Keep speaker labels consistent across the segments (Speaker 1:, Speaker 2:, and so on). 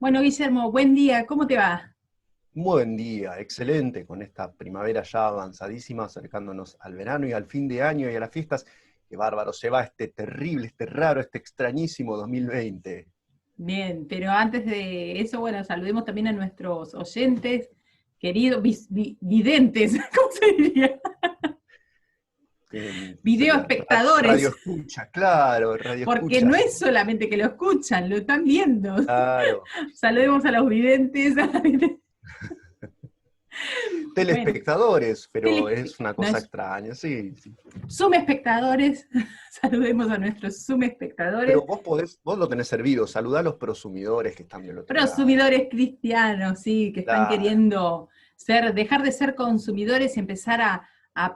Speaker 1: Bueno, Guillermo, buen día, ¿cómo te va?
Speaker 2: Buen día, excelente, con esta primavera ya avanzadísima, acercándonos al verano y al fin de año y a las fiestas. Qué bárbaro, se va este terrible, este raro, este extrañísimo 2020.
Speaker 1: Bien, pero antes de eso, bueno, saludemos también a nuestros oyentes, queridos videntes, ¿cómo se diría? Video
Speaker 2: Sería radio
Speaker 1: espectadores,
Speaker 2: escucha, claro, radio
Speaker 1: porque no
Speaker 2: escuchas,
Speaker 1: es solamente que lo escuchan, lo están viendo.
Speaker 2: claro.
Speaker 1: Saludemos a los videntes. Bueno,
Speaker 2: Telespectadores, pero es una
Speaker 1: no
Speaker 2: cosa
Speaker 1: es
Speaker 2: extraña, sí, sí.
Speaker 1: Zoom espectadores, saludemos a nuestros Zoom espectadores.
Speaker 2: Pero vos lo tenés servido, saludá a los prosumidores que están del otro lado.
Speaker 1: Prosumidores cristianos, sí, que están
Speaker 2: Claro,
Speaker 1: queriendo dejar de ser consumidores y empezar a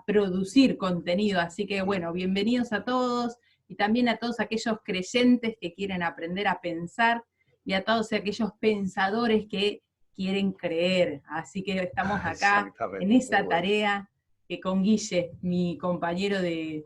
Speaker 1: producir contenido. Así que bueno, bienvenidos a todos y también a todos aquellos creyentes que quieren aprender a pensar y a todos aquellos pensadores que quieren creer. Así que estamos acá en
Speaker 2: exactamente, muy
Speaker 1: esa
Speaker 2: bueno.
Speaker 1: tarea que con Guille, mi compañero de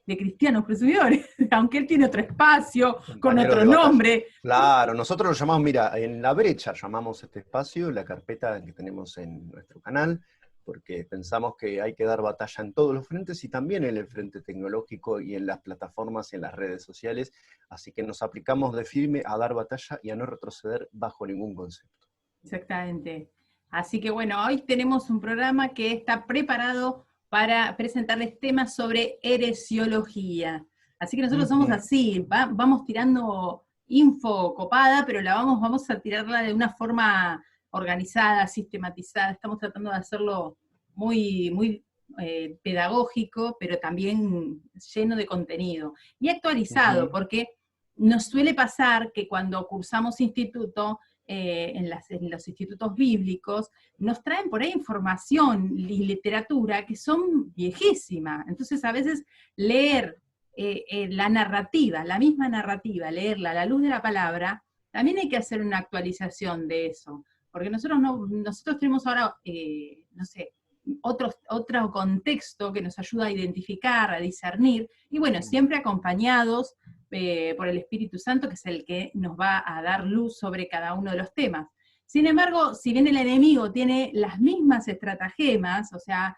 Speaker 1: cristianos prosumidores, aunque él tiene otro espacio, con
Speaker 2: Compañeros
Speaker 1: otro
Speaker 2: de batalla.
Speaker 1: nombre.
Speaker 2: Claro, nosotros lo llamamos, mira, en la brecha llamamos este espacio, la carpeta que tenemos en nuestro canal, porque pensamos que hay que dar batalla en todos los frentes y también en el frente tecnológico y en las plataformas y en las redes sociales, así que nos aplicamos de firme a dar batalla y a no retroceder bajo ningún concepto.
Speaker 1: Exactamente. Así que bueno, hoy tenemos un programa que está preparado para presentarles temas sobre heresiología. Así que nosotros somos
Speaker 2: Ujú.
Speaker 1: así, vamos tirando info copada, pero vamos a tirarla de una forma organizada, sistematizada. Estamos tratando de hacerlo muy pedagógico, pero también lleno de contenido. Y actualizado,
Speaker 2: Ujú.
Speaker 1: porque nos suele pasar que cuando cursamos instituto, en los institutos bíblicos, nos traen por ahí información y literatura que son viejísimas. Entonces, a veces leer la narrativa, la misma narrativa, leerla a la luz de la palabra, también hay que hacer una actualización de eso. Porque nosotros tenemos ahora, no sé, otro contexto que nos ayuda a identificar, a discernir, y bueno, siempre acompañados por el Espíritu Santo, que es el que nos va a dar luz sobre cada uno de los temas. Sin embargo, si bien el enemigo tiene las mismas estratagemas, o sea,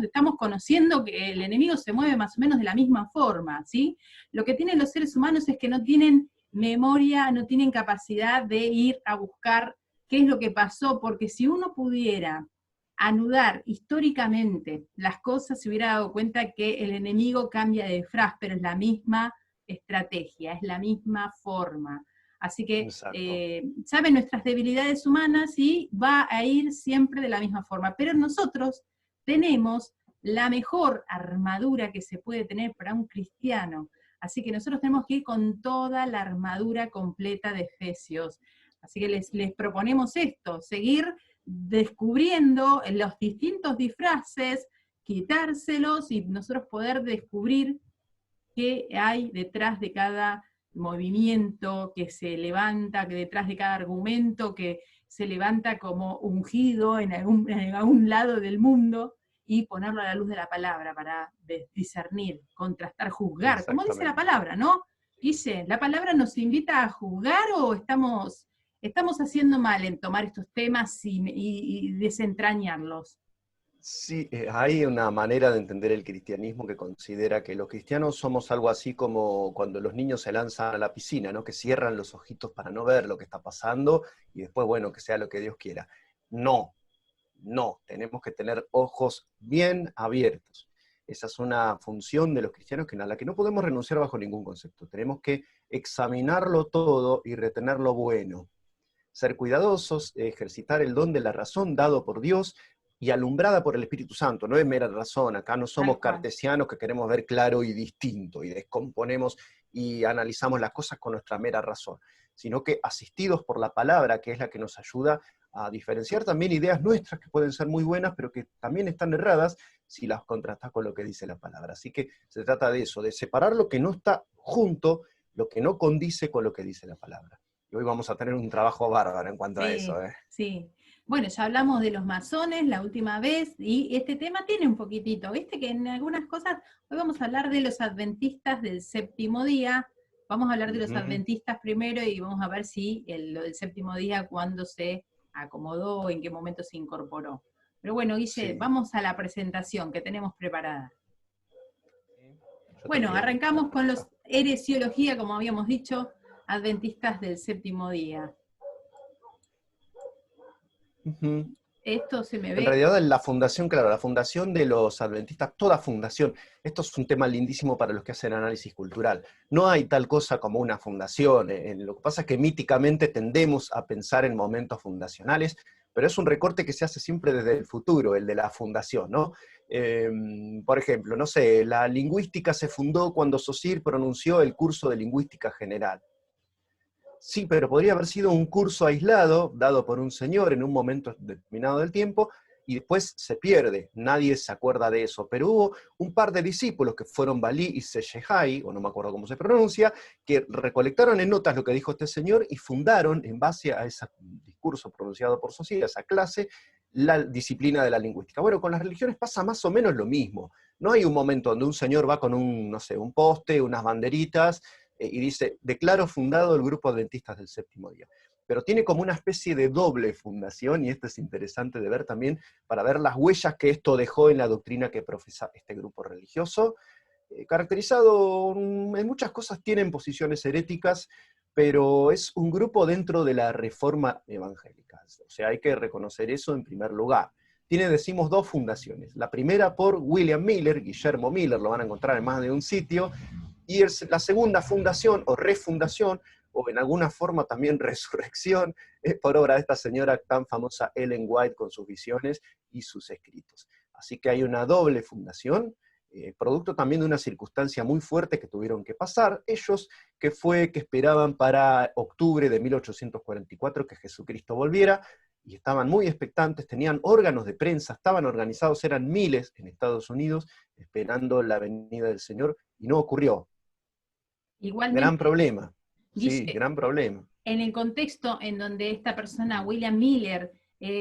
Speaker 1: estamos conociendo que el enemigo se mueve más o menos de la misma forma, ¿sí? Lo que tienen los seres humanos es que no tienen memoria, no tienen capacidad de ir a buscar qué es lo que pasó, porque si uno pudiera anudar históricamente las cosas, se hubiera dado cuenta que el enemigo cambia de disfraz, pero es la misma estrategia, es la misma forma. Así que
Speaker 2: Exacto.
Speaker 1: sabe nuestras debilidades humanas y va a ir siempre de la misma forma. Pero nosotros tenemos la mejor armadura que se puede tener para un cristiano. Así que nosotros tenemos que ir con toda la armadura completa de Efesios. Así que les proponemos esto, seguir descubriendo los distintos disfraces, quitárselos y nosotros poder descubrir qué hay detrás de cada movimiento que se levanta, que detrás de cada argumento que se levanta como ungido en algún lado del mundo, y ponerlo a la luz de la palabra para discernir, contrastar, juzgar, como dice la
Speaker 2: Exactamente.
Speaker 1: palabra, ¿no? Dice, ¿la palabra nos invita a juzgar o estamos haciendo mal en tomar estos temas y desentrañarlos?
Speaker 2: Sí, hay una manera de entender el cristianismo que considera que los cristianos somos algo así como cuando los niños se lanzan a la piscina, ¿no? Que cierran los ojitos para no ver lo que está pasando y después, bueno, que sea lo que Dios quiera. No, no, tenemos que tener ojos bien abiertos. Esa es una función de los cristianos a la que no podemos renunciar bajo ningún concepto. Tenemos que examinarlo todo y retener lo bueno, ser cuidadosos, ejercitar el don de la razón dado por Dios y alumbrada por el Espíritu Santo. No es mera razón, acá no somos
Speaker 1: Tal cual.
Speaker 2: cartesianos que queremos ver claro y distinto y descomponemos y analizamos las cosas con nuestra mera razón, sino que asistidos por la palabra, que es la que nos ayuda a diferenciar también ideas nuestras que pueden ser muy buenas, pero que también están erradas si las contrastas con lo que dice la palabra. Así que se trata de eso, de separar lo que no está junto, lo que no condice con lo que dice la palabra. Y hoy vamos a tener un trabajo bárbaro en cuanto a eso,
Speaker 1: Sí,
Speaker 2: ¿eh?
Speaker 1: sí. Bueno, ya hablamos de los masones la última vez y este tema tiene un poquitito, viste que en algunas cosas, hoy vamos a hablar de los adventistas del séptimo día, Vamos a hablar de los adventistas primero y vamos a ver si lo del séptimo día, cuándo se acomodó, en qué momento se incorporó. Pero bueno, Guille, vamos a la presentación que tenemos preparada. Bueno, arrancamos con los heresiología, como habíamos dicho, adventistas del séptimo día. Esto se me ve.
Speaker 2: En realidad la fundación, claro, la fundación de los adventistas, toda fundación, esto es un tema lindísimo para los que hacen análisis cultural. No hay tal cosa como una fundación, lo que pasa es que míticamente tendemos a pensar en momentos fundacionales, pero es un recorte que se hace siempre desde el futuro, el de la fundación, ¿no? Por ejemplo, no sé, la lingüística se fundó cuando Saussure pronunció el curso de lingüística general. Sí, pero podría haber sido un curso aislado, dado por un señor en un momento determinado del tiempo, y después se pierde, nadie se acuerda de eso. Pero hubo un par de discípulos, que fueron Balí y Sechehai, o no me acuerdo cómo se pronuncia, que recolectaron en notas lo que dijo este señor, y fundaron, en base a ese discurso pronunciado por Saussure, a esa clase, la disciplina de la lingüística. Bueno, con las religiones pasa más o menos lo mismo. No hay un momento donde un señor va con no sé, un poste, unas banderitas, y dice, declaro fundado el grupo adventistas del séptimo día. Pero tiene como una especie de doble fundación, y esto es interesante de ver también, para ver las huellas que esto dejó en la doctrina que profesa este grupo religioso, caracterizado, en muchas cosas tienen posiciones heréticas, pero es un grupo dentro de la reforma evangélica. O sea, hay que reconocer eso en primer lugar. Tiene, decimos, dos fundaciones. La primera por William Miller, Guillermo Miller, lo van a encontrar en más de un sitio, y la segunda fundación, o refundación, o en alguna forma también resurrección, es por obra de esta señora tan famosa Ellen White, con sus visiones y sus escritos. Así que hay una doble fundación, producto también de una circunstancia muy fuerte que tuvieron que pasar ellos, que esperaban para octubre de 1844 que Jesucristo volviera, y estaban muy expectantes, tenían órganos de prensa, estaban organizados, eran miles en Estados Unidos, esperando la venida del Señor, y no ocurrió.
Speaker 1: Igualmente,
Speaker 2: gran problema.
Speaker 1: Guille,
Speaker 2: Sí, gran problema.
Speaker 1: En el contexto en donde esta persona, William Miller,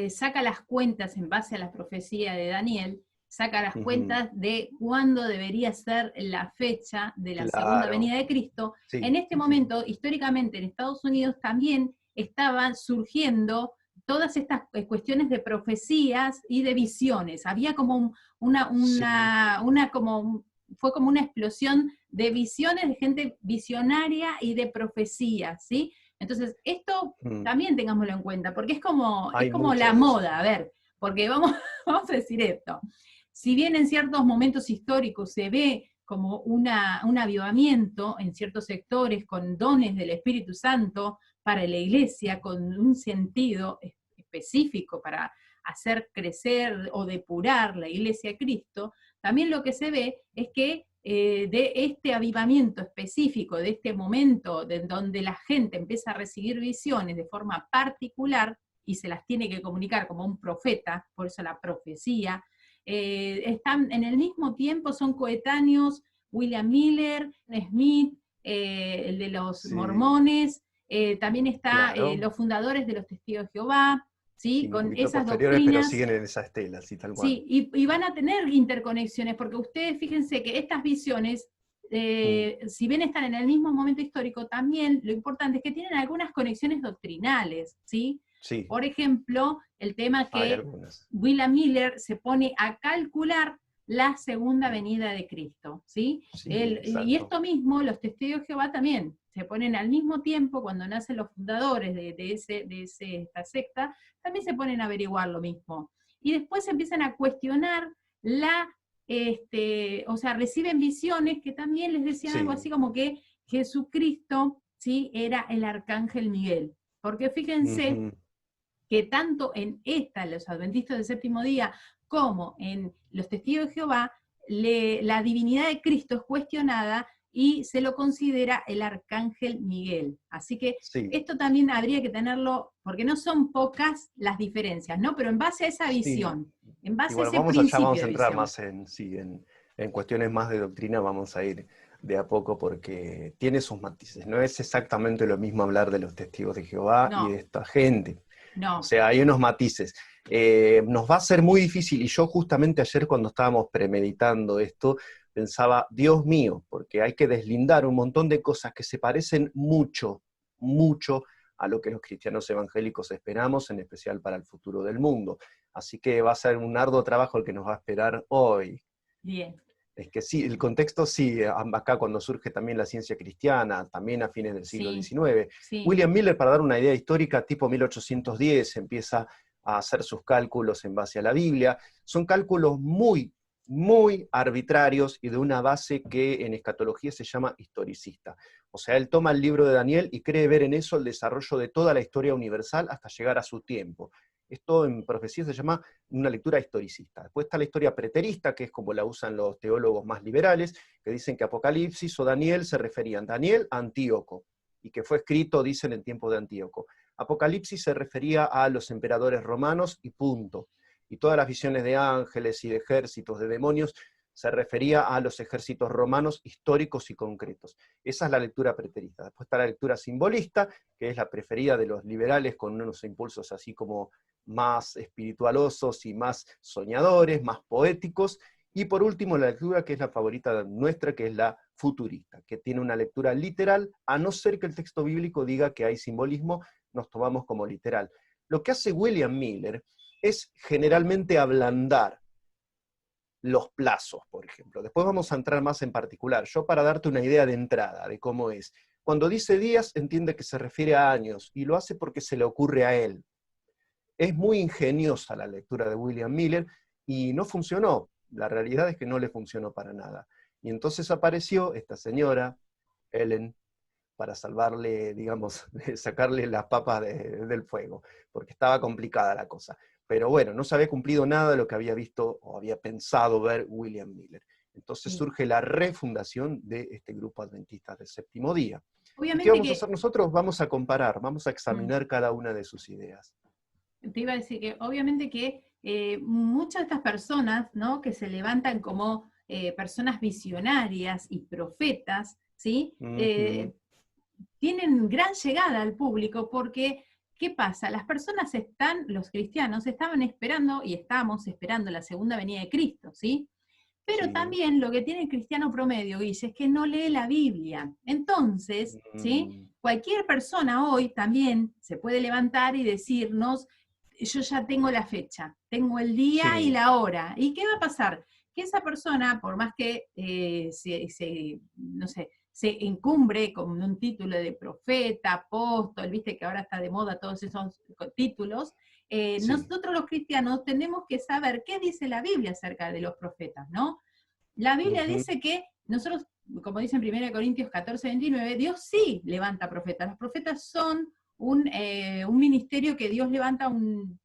Speaker 1: saca las cuentas en base a la profecía de Daniel, saca las cuentas de cuándo debería ser la fecha de la segunda venida de Cristo, en este momento, históricamente en Estados Unidos también estaban surgiendo todas estas cuestiones de profecías y de visiones. Había como fue como una explosión de visiones, de gente visionaria y de profecías, ¿sí? Entonces, esto también tengámoslo en cuenta, porque es como la moda, a ver, porque vamos a decir esto. Si bien en ciertos momentos históricos se ve como un avivamiento en ciertos sectores con dones del Espíritu Santo para la iglesia, con un sentido específico para hacer crecer o depurar la iglesia de Cristo, también lo que se ve es que de este avivamiento específico, de este momento de donde la gente empieza a recibir visiones de forma particular y se las tiene que comunicar como un profeta, por eso la profecía, están en el mismo tiempo, son coetáneos William Miller, Smith, el de los mormones, también está los fundadores de los Testigos de Jehová, ¿sí? Con esas doctrinas.
Speaker 2: Pero siguen en esa estela, sí, tal cual.
Speaker 1: Sí, y van a tener interconexiones, porque ustedes fíjense que estas visiones, si bien están en el mismo momento histórico, también lo importante es que tienen algunas conexiones doctrinales, ¿sí?
Speaker 2: Sí.
Speaker 1: Por ejemplo, el tema que William Miller se pone a calcular la segunda venida de Cristo, ¿sí? Y esto mismo, los testigos de Jehová también se ponen al mismo tiempo, cuando nacen los fundadores de esta secta, también se ponen a averiguar lo mismo. Y después empiezan a cuestionar o sea, reciben visiones que también les decían algo así como que Jesucristo, ¿sí?, era el arcángel Miguel. Porque fíjense que tanto en los adventistas del séptimo día, como en los testigos de Jehová, la divinidad de Cristo es cuestionada y se lo considera el arcángel Miguel. Así que esto también habría que tenerlo, porque no son pocas las diferencias, ¿no? Pero en base a esa visión, en base a ese principio
Speaker 2: vamos a
Speaker 1: de
Speaker 2: entrar
Speaker 1: visión.
Speaker 2: más en cuestiones más de doctrina, vamos a ir de a poco, porque tiene sus matices. No es exactamente lo mismo hablar de los testigos de Jehová y de esta gente.
Speaker 1: No.
Speaker 2: O sea, hay unos matices. Nos va a ser muy difícil, y yo justamente ayer cuando estábamos premeditando esto, pensaba, Dios mío, porque hay que deslindar un montón de cosas que se parecen mucho, mucho a lo que los cristianos evangélicos esperamos, en especial para el futuro del mundo. Así que va a ser un arduo trabajo el que nos va a esperar hoy.
Speaker 1: Bien.
Speaker 2: Es que sí, el contexto sí, acá cuando surge también la ciencia cristiana, también a fines del siglo
Speaker 1: Sí,
Speaker 2: XIX.
Speaker 1: sí.
Speaker 2: William Miller, para dar una idea histórica, tipo 1810, empieza a hacer sus cálculos en base a la Biblia. Son cálculos muy, muy arbitrarios y de una base que en escatología se llama historicista. O sea, él toma el libro de Daniel y cree ver en eso el desarrollo de toda la historia universal hasta llegar a su tiempo. Esto en profecía se llama una lectura historicista. Después está la historia preterista, que es como la usan los teólogos más liberales, que dicen que Apocalipsis o Daniel se referían Daniel a Antíoco, y que fue escrito, dicen, en tiempo de Antíoco. Apocalipsis se refería a los emperadores romanos y punto. Y todas las visiones de ángeles y de ejércitos, de demonios, se refería a los ejércitos romanos históricos y concretos. Esa es la lectura preterista. Después está la lectura simbolista, que es la preferida de los liberales, con unos impulsos así como más espiritualosos y más soñadores, más poéticos. Y por último, la lectura que es la favorita nuestra, que es la futurista, que tiene una lectura literal, a no ser que el texto bíblico diga que hay simbolismo, nos tomamos como literal. Lo que hace William Miller es generalmente ablandar los plazos, por ejemplo. Después vamos a entrar más en particular. Yo, para darte una idea de entrada de cómo es, cuando dice días, entiende que se refiere a años, y lo hace porque se le ocurre a él. Es muy ingeniosa la lectura de William Miller, y no funcionó. La realidad es que no le funcionó para nada. Y entonces apareció esta señora, Ellen, para salvarle, digamos, sacarle las papas del fuego, porque estaba complicada la cosa. Pero bueno, no se había cumplido nada de lo que había visto o había pensado ver William Miller. Entonces
Speaker 1: Sí.
Speaker 2: surge la refundación de este grupo adventista del séptimo día. ¿Y qué
Speaker 1: Obviamente
Speaker 2: vamos a
Speaker 1: que,
Speaker 2: hacer nosotros? Vamos a comparar, vamos a
Speaker 1: mm,
Speaker 2: examinar cada una de sus ideas.
Speaker 1: te iba a decir que obviamente que muchas de estas personas, ¿no? Que se levantan como personas visionarias y profetas, ¿sí?
Speaker 2: Ujú.
Speaker 1: Tienen gran llegada al público porque, ¿qué pasa? Las personas están, los cristianos, estaban esperando y estamos esperando la segunda venida de Cristo, ¿sí? Pero
Speaker 2: Sí.
Speaker 1: también lo que tiene el cristiano promedio, Guille, es que no lee la Biblia. Entonces, ¿sí?
Speaker 2: Mm,
Speaker 1: Cualquier persona hoy también se puede levantar y decirnos, yo ya tengo la fecha, tengo el día y
Speaker 2: sí,
Speaker 1: la hora. ¿Y qué va a pasar? Que esa persona, por más que no sé, se encumbre con un título de profeta, apóstol, viste que ahora está de moda todos esos títulos,
Speaker 2: sí.
Speaker 1: nosotros los cristianos tenemos que saber qué dice la Biblia acerca de los profetas, ¿no? La Biblia
Speaker 2: Ujú.
Speaker 1: dice que nosotros, como dice en 1 Corintios 14, 29, Dios sí levanta profetas. Los profetas son un ministerio que Dios levanta, un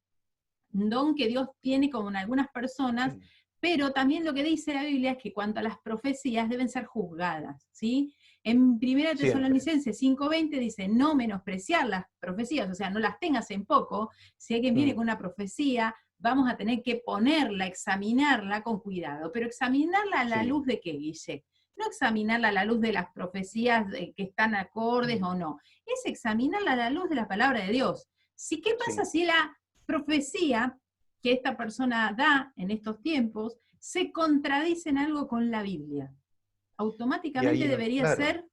Speaker 1: don que Dios tiene como en algunas personas, pero también lo que dice la Biblia es que cuanto a las profecías deben ser juzgadas, ¿sí? En 1
Speaker 2: Siempre.
Speaker 1: Tesalonicenses 5:20 dice, no menospreciar las profecías, o sea, no las tengas en poco. Si alguien viene
Speaker 2: Mm,
Speaker 1: con una profecía, vamos a tener que ponerla, examinarla con cuidado, pero examinarla a la
Speaker 2: sí.
Speaker 1: luz de qué, Guille. No examinarla a la luz de las profecías que están acordes
Speaker 2: Mm,
Speaker 1: o no, es examinarla a la luz de la palabra de Dios. Si, ¿qué pasa
Speaker 2: sí.
Speaker 1: si la profecía que esta persona da en estos tiempos se contradice en algo con la Biblia?
Speaker 2: Y
Speaker 1: Automáticamente
Speaker 2: ahí,
Speaker 1: debería
Speaker 2: claro,
Speaker 1: ser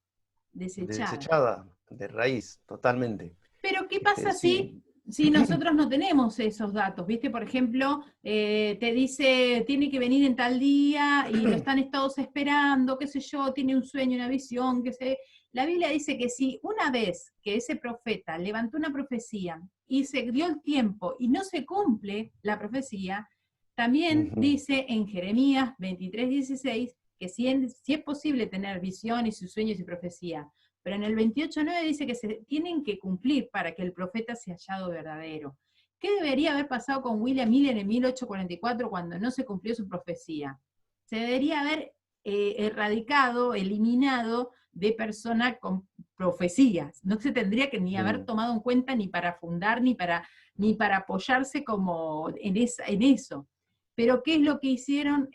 Speaker 1: desechada.
Speaker 2: desechada de raíz, totalmente.
Speaker 1: Pero ¿qué pasa
Speaker 2: Sí.
Speaker 1: si nosotros no tenemos esos datos? ¿Viste? Por ejemplo, te dice, tiene que venir en tal día y lo están todos esperando, qué sé yo, tiene un sueño, una visión, qué sé. La Biblia dice que si una vez que ese profeta levantó una profecía y se dio el tiempo y no se cumple la profecía, también
Speaker 2: Ujú.
Speaker 1: dice en Jeremías 23:16 que si es posible tener visiones y sueños y profecía, pero en el 28:9 dice que se tienen que cumplir para que el profeta sea hallado verdadero. ¿Qué debería haber pasado con William Miller en 1844 cuando no se cumplió su profecía? Se debería haber erradicado, eliminado de personas con profecías. No se tendría que ni haber
Speaker 2: Mm,
Speaker 1: tomado en cuenta ni para fundar, ni para apoyarse como en eso. Pero ¿qué es lo que hicieron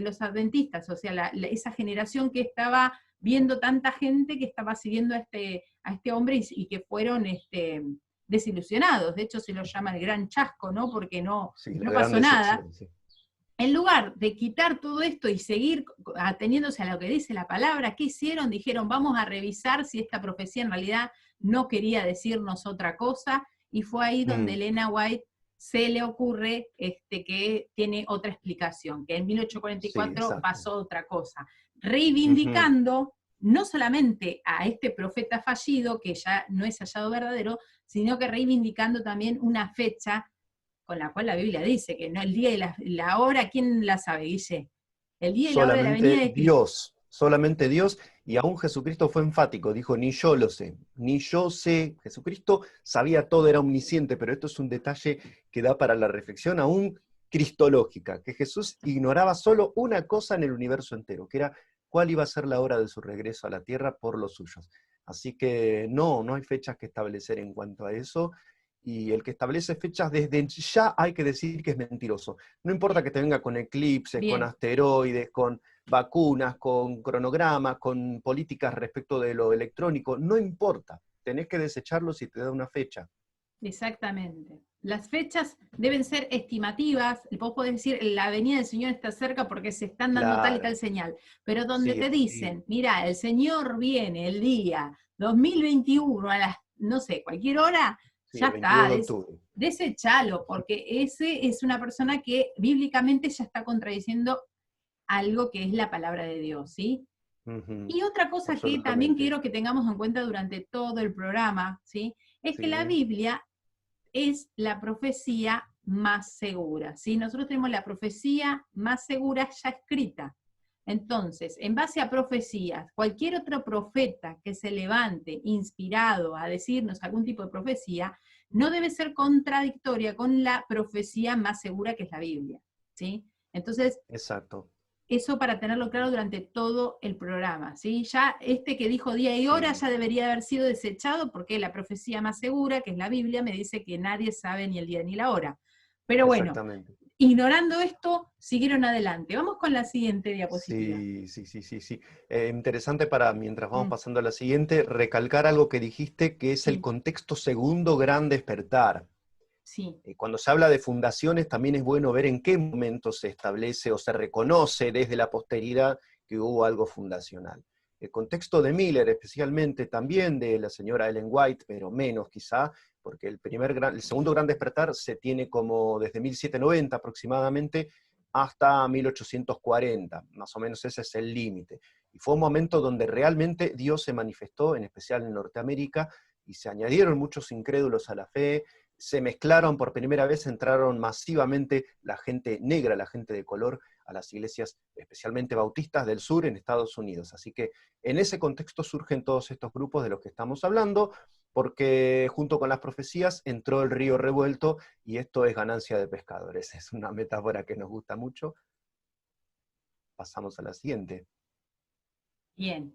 Speaker 1: los adventistas? O sea, esa generación que estaba viendo tanta gente que estaba siguiendo a este hombre y que fueron desilusionados. De hecho, se lo llama el gran chasco, ¿no? Porque no,
Speaker 2: sí, la
Speaker 1: no
Speaker 2: gran
Speaker 1: pasó nada.
Speaker 2: decepción, sí.
Speaker 1: en lugar de quitar todo esto y seguir ateniéndose a lo que dice la palabra, ¿qué hicieron? Dijeron, vamos a revisar si esta profecía en realidad no quería decirnos otra cosa, y fue ahí donde Elena White se le ocurre que tiene otra explicación, que en
Speaker 2: Sí,
Speaker 1: 1844
Speaker 2: exacto.
Speaker 1: pasó otra cosa,
Speaker 2: Ujú.
Speaker 1: reivindicando no solamente a este profeta fallido, que ya no es hallado verdadero, sino que reivindicando también una fecha con la cual la Biblia dice que no el día y la hora, ¿quién la sabe, Guille? El día y la hora de la venida de Cristo.
Speaker 2: Solamente Dios, y aún Jesucristo fue enfático, dijo, ni yo lo sé, ni yo sé. Jesucristo sabía todo, era omnisciente, pero esto es un detalle que da para la reflexión aún cristológica, que Jesús ignoraba solo una cosa en el universo entero, que era cuál iba a ser la hora de su regreso a la tierra por los suyos. Así que no hay fechas que establecer en cuanto a eso, y el que establece fechas desde ya hay que decir que es mentiroso. No importa
Speaker 1: Bien,
Speaker 2: que te venga con eclipses, con
Speaker 1: bien,
Speaker 2: asteroides, con vacunas, con cronogramas, con políticas respecto de lo electrónico, no importa. Tenés que desecharlo si te da una fecha.
Speaker 1: exactamente. Las fechas deben ser estimativas, vos podés decir, la venida del Señor está cerca porque se están dando tal y tal
Speaker 2: Claro,
Speaker 1: señal, pero donde
Speaker 2: sí,
Speaker 1: te dicen, mira, el Señor viene el día 2021 a las, no sé, cualquier hora,
Speaker 2: sí,
Speaker 1: ya
Speaker 2: el 22
Speaker 1: está,
Speaker 2: de octubre.
Speaker 1: desechalo, porque ese es una persona que bíblicamente ya está contradiciendo algo que es la palabra de Dios, ¿sí?
Speaker 2: Ujú,
Speaker 1: Y otra cosa que también
Speaker 2: absolutamente.
Speaker 1: quiero que tengamos en cuenta durante todo el programa, ¿sí? Es que la
Speaker 2: Sí,
Speaker 1: Biblia es la profecía más segura, ¿sí? Nosotros tenemos la profecía más segura ya escrita. Entonces, en base a profecías, cualquier otro profeta que se levante inspirado a decirnos algún tipo de profecía, no debe ser contradictoria con la profecía más segura que es la Biblia, ¿sí? Entonces,
Speaker 2: exacto.
Speaker 1: eso para tenerlo claro durante todo el programa, ¿sí? Ya que dijo día y hora
Speaker 2: Sí,
Speaker 1: ya debería haber sido desechado porque la profecía más segura, que es la Biblia, me dice que nadie sabe ni el día ni la hora. Pero bueno,
Speaker 2: exactamente.
Speaker 1: ignorando esto, siguieron adelante. Vamos con la siguiente diapositiva.
Speaker 2: Sí, sí, sí, sí, sí. Interesante para, mientras vamos
Speaker 1: Mm,
Speaker 2: pasando a la siguiente, recalcar algo que dijiste, que es el
Speaker 1: sí,
Speaker 2: contexto segundo gran despertar.
Speaker 1: sí,
Speaker 2: Cuando se habla de fundaciones, también es bueno ver en qué momento se establece o se reconoce desde la posteridad que hubo algo fundacional. El contexto de Miller, especialmente también de la señora Ellen White, pero menos quizá, porque el segundo gran despertar se tiene como desde 1790 aproximadamente hasta 1840, más o menos ese es el límite. Y fue un momento donde realmente Dios se manifestó, en especial en Norteamérica, y se añadieron muchos incrédulos a la fe, se mezclaron por primera vez, entraron masivamente la gente negra, la gente de color, a las iglesias, especialmente bautistas del sur en Estados Unidos. Así que en ese contexto surgen todos estos grupos de los que estamos hablando, porque junto con las profecías entró el río revuelto y esto es ganancia de pescadores. Es una metáfora que nos gusta mucho. Pasamos a la siguiente.
Speaker 1: bien.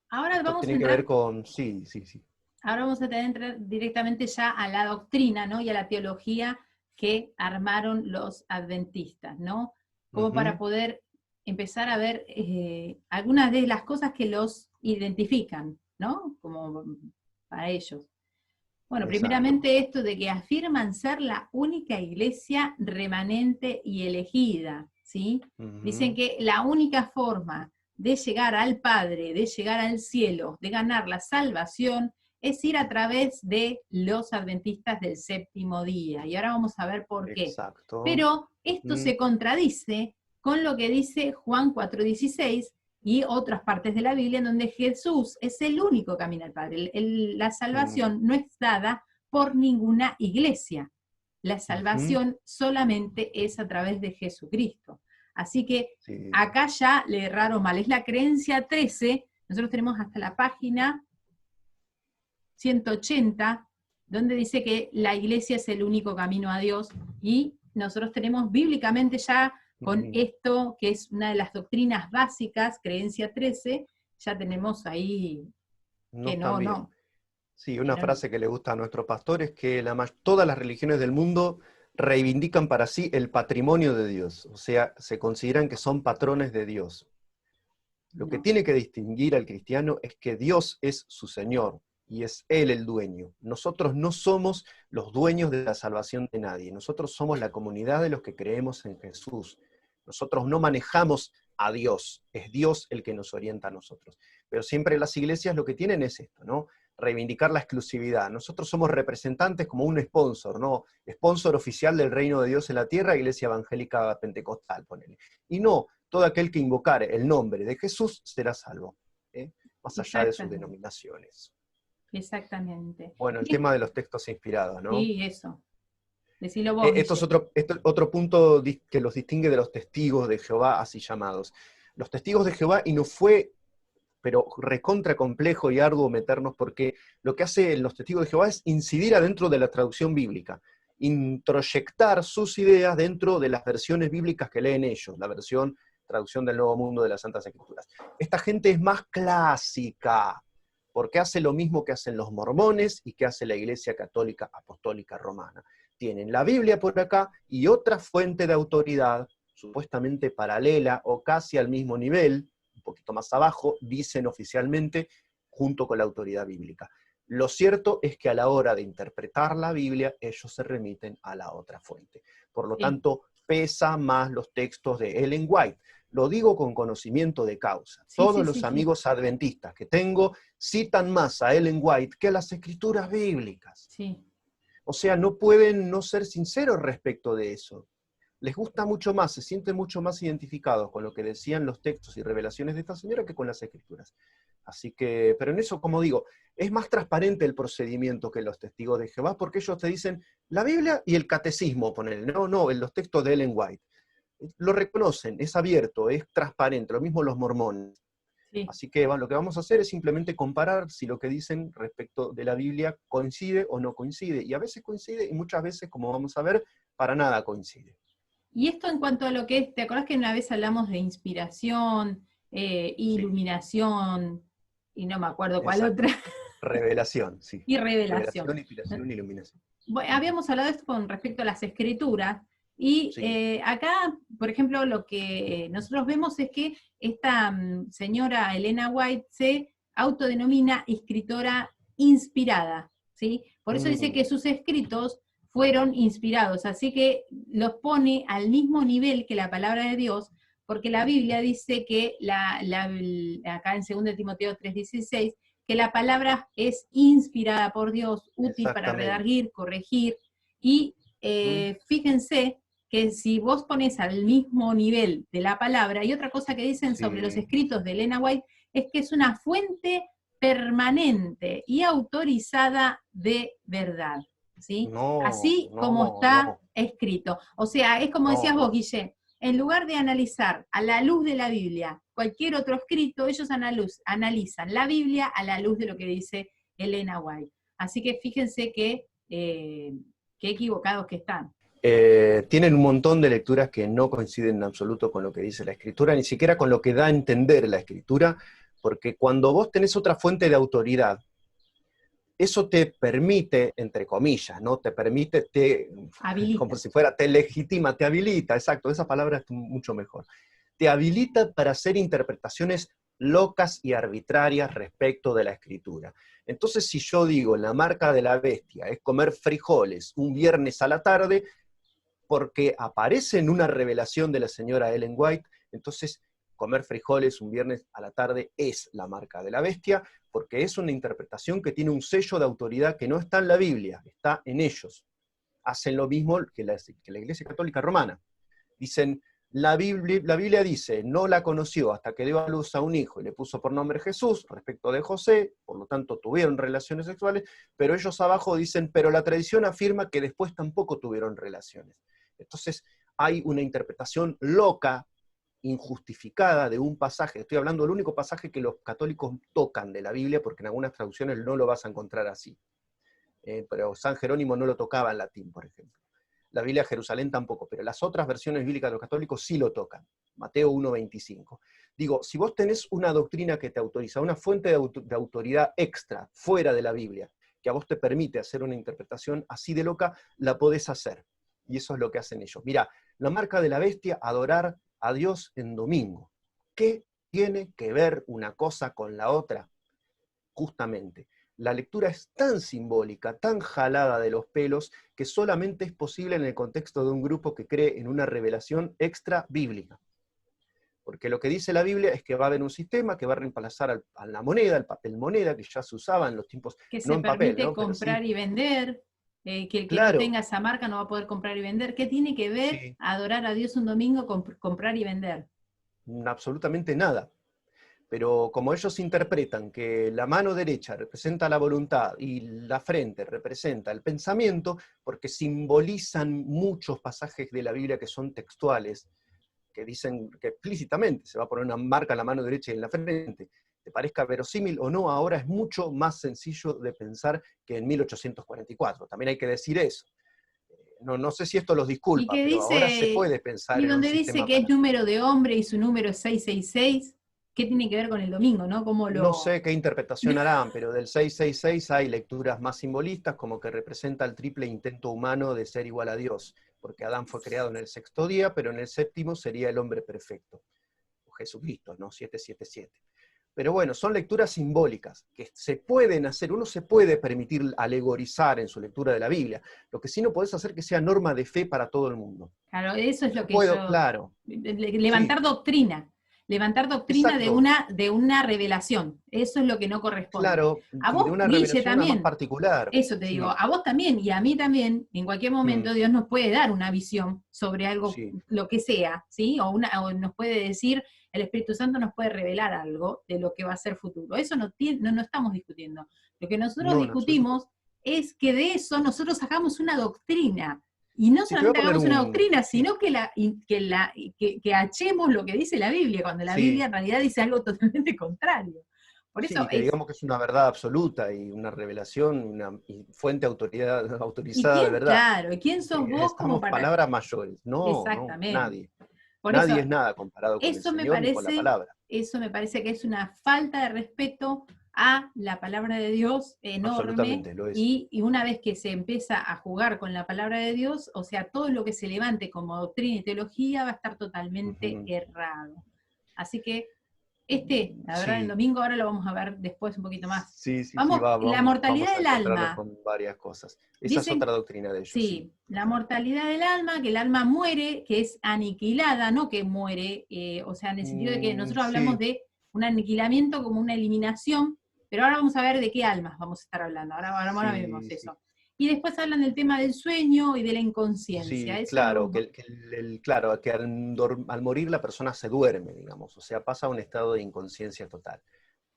Speaker 1: Ahora
Speaker 2: Esto
Speaker 1: vamos a
Speaker 2: tiene que ver
Speaker 1: entrar,
Speaker 2: con, sí, sí, sí.
Speaker 1: ahora vamos a entrar directamente ya a la doctrina, ¿no? Y a la teología que armaron los adventistas, ¿no? Como para
Speaker 2: Ujú,
Speaker 1: poder empezar a ver algunas de las cosas que los identifican, ¿no? Como para ellos. Bueno,
Speaker 2: exacto.
Speaker 1: primeramente esto de que afirman ser la única iglesia remanente y elegida, ¿sí? Dicen
Speaker 2: Ujú,
Speaker 1: que la única forma de llegar al Padre, de llegar al cielo, de ganar la salvación, es ir a través de los adventistas del séptimo día. Y ahora vamos a ver por qué.
Speaker 2: exacto.
Speaker 1: Pero esto
Speaker 2: Ujú,
Speaker 1: se contradice con lo que dice Juan 4:16 y otras partes de la Biblia en donde Jesús es el único camino al Padre. La
Speaker 2: mm,
Speaker 1: salvación no es dada por ninguna iglesia. La
Speaker 2: ujú,
Speaker 1: salvación solamente es a través de Jesucristo. Así que
Speaker 2: sí.
Speaker 1: acá ya le erraron mal. Es la creencia 13. Nosotros tenemos hasta la página 180, donde dice que la iglesia es el único camino a Dios, y nosotros tenemos bíblicamente ya con
Speaker 2: Ujú.
Speaker 1: esto, que es una de las doctrinas básicas, creencia 13, ya tenemos ahí
Speaker 2: No
Speaker 1: que
Speaker 2: están
Speaker 1: no,
Speaker 2: bien.
Speaker 1: no,
Speaker 2: Sí,
Speaker 1: que
Speaker 2: una
Speaker 1: no,
Speaker 2: frase que le gusta a nuestro pastor es que todas las religiones del mundo reivindican para sí el patrimonio de Dios, o sea, se consideran que son patrones de Dios. Lo que
Speaker 1: no.
Speaker 2: tiene que distinguir al cristiano es que Dios es su Señor y es Él el dueño. Nosotros no somos los dueños de la salvación de nadie, nosotros somos la comunidad de los que creemos en Jesús. Nosotros no manejamos a Dios, es Dios el que nos orienta a nosotros. Pero siempre las iglesias lo que tienen es esto, ¿no? Reivindicar la exclusividad. Nosotros somos representantes como un sponsor, ¿no? Sponsor oficial del reino de Dios en la tierra, Iglesia Evangélica Pentecostal, ponele. Y no, todo aquel que invocare el nombre de Jesús será salvo, ¿eh? Más allá de sus denominaciones.
Speaker 1: Exactamente.
Speaker 2: Bueno, el tema de los textos inspirados, ¿no?
Speaker 1: Sí, eso. Decilo vos,
Speaker 2: esto es otro punto que los distingue de los testigos de Jehová, así llamados. Los testigos de Jehová, y no fue, pero recontra complejo y arduo meternos, porque lo que hacen los testigos de Jehová es incidir adentro de la traducción bíblica, introyectar sus ideas dentro de las versiones bíblicas que leen ellos, la versión traducción del Nuevo Mundo de las Santas Escrituras. Esta gente es más clásica, porque hace lo mismo que hacen los mormones y que hace la Iglesia Católica Apostólica Romana. Tienen la Biblia por acá y otra fuente de autoridad, supuestamente paralela o casi al mismo nivel, un poquito más abajo, dicen oficialmente, junto con la autoridad bíblica. Lo cierto es que a la hora de interpretar la Biblia, ellos se remiten a la otra fuente. Por lo tanto, pesa más los textos de Ellen White. Lo digo con conocimiento de causa. Todos los amigos adventistas que tengo citan más a Ellen White que a las escrituras bíblicas.
Speaker 1: Sí.
Speaker 2: O sea, no pueden no ser sinceros respecto de eso. Les gusta mucho más, se sienten mucho más identificados con lo que decían los textos y revelaciones de esta señora que con las escrituras. Así que, pero en eso, como digo, es más transparente el procedimiento que los testigos de Jehová, porque ellos te dicen la Biblia y el catecismo, ponele, no, en los textos de Ellen White. Lo reconocen, es abierto, es transparente, lo mismo los mormones. Sí. Así que lo que vamos a hacer es simplemente comparar si lo que dicen respecto de la Biblia coincide o no coincide. Y a veces coincide y muchas veces, como vamos a ver, para nada coincide.
Speaker 1: Y esto en cuanto a lo que es, ¿te acordás que una vez hablamos de inspiración, iluminación, y no me acuerdo cuál otra?
Speaker 2: Revelación, sí.
Speaker 1: Y revelación.
Speaker 2: Revelación, inspiración, iluminación.
Speaker 1: Bueno, habíamos hablado de esto con respecto a las escrituras, y acá, por ejemplo, lo que nosotros vemos es que esta señora Elena White se autodenomina escritora inspirada, ¿sí? Por eso dice que sus escritos fueron inspirados, así que los pone al mismo nivel que la palabra de Dios, porque la Biblia dice que, acá en 2 Timoteo 3:16, que la palabra es inspirada por Dios, útil para redarguir, corregir, y fíjense que si vos pones al mismo nivel de la palabra, y otra cosa que dicen sobre los escritos de Elena White, es que es una fuente permanente y autorizada de verdad, ¿sí? Así como está escrito. O sea, es como decías vos, Guille, en lugar de analizar a la luz de la Biblia cualquier otro escrito, ellos analizan la Biblia a la luz de lo que dice Elena White. Así que fíjense qué equivocados que están.
Speaker 2: Tienen un montón de lecturas que no coinciden en absoluto con lo que dice la Escritura, ni siquiera con lo que da a entender la Escritura, porque cuando vos tenés otra fuente de autoridad, eso te permite, entre comillas, ¿no? Te permite, como si fuera, te legitima, te habilita, exacto, esa palabra es mucho mejor. Te habilita para hacer interpretaciones locas y arbitrarias respecto de la Escritura. Entonces, si yo digo, la marca de la bestia es comer frijoles un viernes a la tarde, porque aparece en una revelación de la señora Ellen White, entonces comer frijoles un viernes a la tarde es la marca de la bestia, porque es una interpretación que tiene un sello de autoridad que no está en la Biblia, está en ellos. Hacen lo mismo que la Iglesia Católica Romana. Dicen, la Biblia dice, no la conoció hasta que dio a luz a un hijo y le puso por nombre Jesús, respecto de José, por lo tanto tuvieron relaciones sexuales, pero ellos abajo dicen, pero la tradición afirma que después tampoco tuvieron relaciones. Entonces hay una interpretación loca, injustificada de un pasaje. Estoy hablando del único pasaje que los católicos tocan de la Biblia, porque en algunas traducciones no lo vas a encontrar así. Pero San Jerónimo no lo tocaba en latín, por ejemplo. La Biblia de Jerusalén tampoco, pero las otras versiones bíblicas de los católicos sí lo tocan. Mateo 1:25. Digo, si vos tenés una doctrina que te autoriza, una fuente de autoridad extra, fuera de la Biblia, que a vos te permite hacer una interpretación así de loca, la podés hacer. Y eso es lo que hacen ellos. Mirá, la marca de la bestia, adorar a Dios en domingo. ¿Qué tiene que ver una cosa con la otra? Justamente, la lectura es tan simbólica, tan jalada de los pelos, que solamente es posible en el contexto de un grupo que cree en una revelación extra bíblica. Porque lo que dice la Biblia es que va a haber un sistema que va a reemplazar a la moneda, el papel moneda, que ya se usaba en los tiempos,
Speaker 1: Que
Speaker 2: no
Speaker 1: se
Speaker 2: en papel,
Speaker 1: permite
Speaker 2: ¿no? Pero
Speaker 1: comprar
Speaker 2: sí,
Speaker 1: y vender, que el que no
Speaker 2: claro,
Speaker 1: tenga esa marca no va a poder comprar y vender. ¿Qué tiene que ver
Speaker 2: sí,
Speaker 1: adorar a Dios un domingo con comprar y vender?
Speaker 2: absolutamente nada. Pero como ellos interpretan que la mano derecha representa la voluntad y la frente representa el pensamiento, porque simbolizan muchos pasajes de la Biblia que son textuales, que dicen que explícitamente se va a poner una marca en la mano derecha y en la frente, te parezca verosímil o no, ahora es mucho más sencillo de pensar que en 1844. También hay que decir eso. No sé si esto los
Speaker 1: Y
Speaker 2: disculpa,
Speaker 1: que
Speaker 2: pero ahora se
Speaker 1: dice,
Speaker 2: puede pensar
Speaker 1: y
Speaker 2: en un
Speaker 1: donde dice
Speaker 2: sistema
Speaker 1: que es
Speaker 2: para...
Speaker 1: número de hombre y su número es 666, ¿qué tiene que ver con el domingo, no? ¿Cómo
Speaker 2: No
Speaker 1: lo...?
Speaker 2: sé qué interpretación harán, pero del 666 hay lecturas más simbolistas, como que representa el triple intento humano de ser igual a Dios, porque Adán fue creado en el sexto día, pero en el séptimo sería el hombre perfecto, o Jesucristo, ¿no? 777. Pero bueno, son lecturas simbólicas, que se pueden hacer, uno se puede permitir alegorizar en su lectura de la Biblia, lo que sí no podés hacer que sea norma de fe para todo el mundo.
Speaker 1: Claro, eso es lo
Speaker 2: Yo
Speaker 1: que
Speaker 2: puedo,
Speaker 1: yo...
Speaker 2: claro, sí,
Speaker 1: Levantar doctrina
Speaker 2: exacto,
Speaker 1: de una revelación. Eso es lo que no corresponde.
Speaker 2: claro,
Speaker 1: A
Speaker 2: y de
Speaker 1: vos,
Speaker 2: una
Speaker 1: Guille,
Speaker 2: revelación a más
Speaker 1: también,
Speaker 2: particular,
Speaker 1: eso te digo,
Speaker 2: sí,
Speaker 1: a vos también y a mí también, en cualquier
Speaker 2: mm,
Speaker 1: momento Dios nos puede dar una visión sobre algo,
Speaker 2: sí,
Speaker 1: lo que sea, ¿sí? O nos puede decir, el Espíritu Santo nos puede revelar algo de lo que va a ser futuro. Eso no estamos discutiendo. Lo que nosotros
Speaker 2: no, en absoluto.
Speaker 1: discutimos es que de eso nosotros sacamos una doctrina. Y no
Speaker 2: Si te voy a
Speaker 1: solamente
Speaker 2: poner
Speaker 1: hagamos una
Speaker 2: un,
Speaker 1: doctrina,
Speaker 2: sí,
Speaker 1: sino que achemos lo que dice la Biblia, cuando la Biblia
Speaker 2: sí,
Speaker 1: en realidad dice algo totalmente contrario. Por eso
Speaker 2: sí, que
Speaker 1: es,
Speaker 2: digamos que es una verdad absoluta y una revelación, una y fuente
Speaker 1: ¿y
Speaker 2: autorizada de
Speaker 1: quién,
Speaker 2: verdad.
Speaker 1: claro, y quién sos vos como
Speaker 2: Estamos
Speaker 1: para?
Speaker 2: palabras mayores. No, no,
Speaker 1: Exactamente.
Speaker 2: nadie.
Speaker 1: Por eso,
Speaker 2: Nadie es nada comparado con el
Speaker 1: eso me
Speaker 2: Señor ni con la
Speaker 1: parece,
Speaker 2: palabra.
Speaker 1: eso me parece que es una falta de respeto a la palabra de Dios enorme,
Speaker 2: Absolutamente, lo es.
Speaker 1: y una vez que se empieza a jugar con la palabra de Dios, o sea, todo lo que se levante como doctrina y teología va a estar totalmente
Speaker 2: Ujú.
Speaker 1: errado. Así que la verdad, el
Speaker 2: Sí,
Speaker 1: domingo ahora lo vamos a ver después un poquito más.
Speaker 2: sí, sí, sí,
Speaker 1: Vamos, la
Speaker 2: vamos
Speaker 1: mortalidad
Speaker 2: a
Speaker 1: del
Speaker 2: encontrarnos
Speaker 1: alma.
Speaker 2: con varias cosas. Esa es
Speaker 1: Dicen,
Speaker 2: otra doctrina de ellos, sí,
Speaker 1: sí, la
Speaker 2: exacto.
Speaker 1: mortalidad del alma, que el alma muere, que es aniquilada, no que muere, o sea, en el sentido de que nosotros hablamos
Speaker 2: Sí,
Speaker 1: de un aniquilamiento como una eliminación, pero ahora vamos a ver de qué almas vamos a estar hablando, ahora vemos
Speaker 2: sí, sí.
Speaker 1: eso. Y después hablan del tema del sueño y de la inconsciencia,
Speaker 2: Sí,
Speaker 1: eso
Speaker 2: claro,
Speaker 1: lo...
Speaker 2: claro, que al morir la persona se duerme, digamos, o sea, pasa a un estado de inconsciencia total,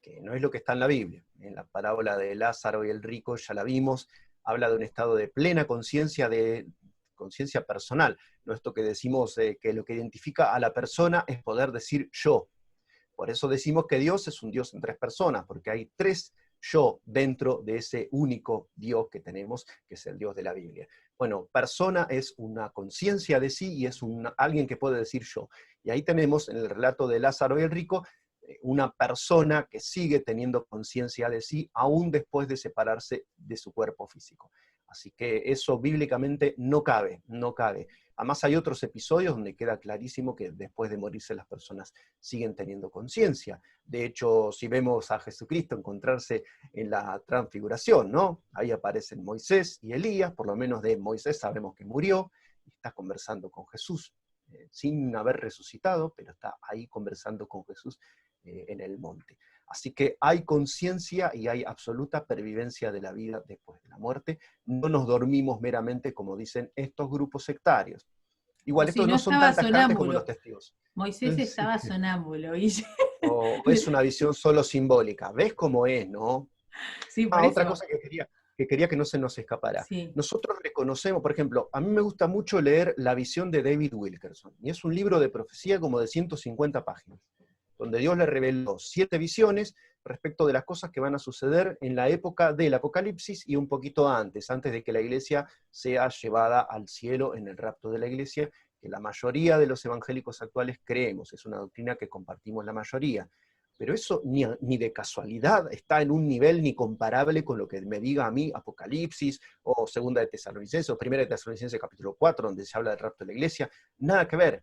Speaker 2: que no es lo que está en la Biblia. En la parábola de Lázaro y el rico, ya la vimos, habla de un estado de plena conciencia, de conciencia personal. No esto que decimos que lo que identifica a la persona es poder decir yo. Por eso decimos que Dios es un Dios en tres personas, porque hay tres yo dentro de ese único Dios que tenemos, que es el Dios de la Biblia. Bueno, persona es una conciencia de sí y es alguien que puede decir yo. Y ahí tenemos en el relato de Lázaro y el rico una persona que sigue teniendo conciencia de sí aún después de separarse de su cuerpo físico. Así que eso bíblicamente no cabe, no cabe. Además hay otros episodios donde queda clarísimo que después de morirse las personas siguen teniendo conciencia. De hecho, si vemos a Jesucristo encontrarse en la transfiguración, ¿no? Ahí aparecen Moisés y Elías, por lo menos de Moisés sabemos que murió, y está conversando con Jesús, sin haber resucitado, pero está ahí conversando con Jesús en el monte. Así que hay conciencia y hay absoluta pervivencia de la vida después de la muerte. No nos dormimos meramente, como dicen estos grupos sectarios.
Speaker 1: O
Speaker 2: Igual,
Speaker 1: si
Speaker 2: estos
Speaker 1: no
Speaker 2: no son
Speaker 1: estaba
Speaker 2: tan tajantes como los
Speaker 1: sonámbulo,
Speaker 2: testigos.
Speaker 1: Moisés
Speaker 2: Sí.
Speaker 1: estaba sonámbulo, y
Speaker 2: O es una visión solo simbólica. ¿Ves cómo es, no?
Speaker 1: sí, por
Speaker 2: Ah, otra
Speaker 1: eso,
Speaker 2: cosa que quería que no se nos escapara.
Speaker 1: sí.
Speaker 2: Nosotros reconocemos, por ejemplo, a mí me gusta mucho leer La visión de David Wilkerson, y es un libro de profecía como de 150 páginas, donde Dios le reveló 7 visiones respecto de las cosas que van a suceder en la época del Apocalipsis y un poquito antes de que la iglesia sea llevada al cielo en el rapto de la iglesia, que la mayoría de los evangélicos actuales creemos, es una doctrina que compartimos la mayoría. Pero eso ni de casualidad está en un nivel ni comparable con lo que me diga a mí Apocalipsis, o Segunda de Tesalonicenses, o Primera de Tesalonicenses capítulo 4, donde se habla del rapto de la iglesia. Nada que ver.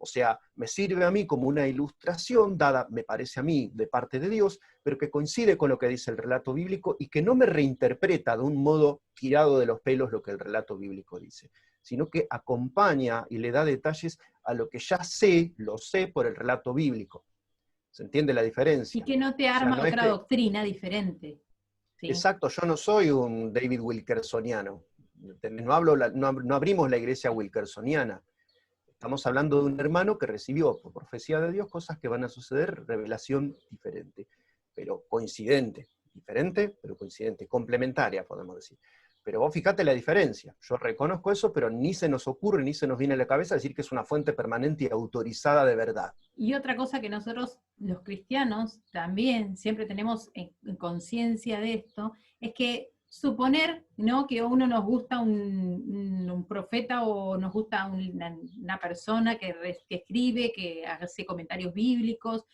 Speaker 2: O sea, me sirve a mí como una ilustración dada, me parece a mí, de parte de Dios, pero que coincide con lo que dice el relato bíblico y que no me reinterpreta de un modo tirado de los pelos lo que el relato bíblico dice, sino que acompaña y le da detalles a lo que ya sé, lo sé por el relato bíblico. ¿Se entiende la diferencia?
Speaker 1: Y que no te
Speaker 2: O sea,
Speaker 1: arma
Speaker 2: no es
Speaker 1: otra
Speaker 2: que,
Speaker 1: doctrina diferente. ¿Sí?
Speaker 2: exacto, yo no soy un David Wilkersoniano. No, no abrimos la iglesia wilkersoniana. Estamos hablando de un hermano que recibió por profecía de Dios cosas que van a suceder, revelación diferente, pero coincidente. Diferente, pero coincidente. Complementaria, podemos decir. Pero vos fijate la diferencia. Yo reconozco eso, pero ni se nos ocurre, ni se nos viene a la cabeza decir que es una fuente permanente y autorizada de verdad.
Speaker 1: Y otra cosa que nosotros, los cristianos, también siempre tenemos en conciencia de esto, es que suponer, ¿no?, que a uno nos gusta un profeta o nos gusta una persona que escribe, que hace comentarios bíblicos,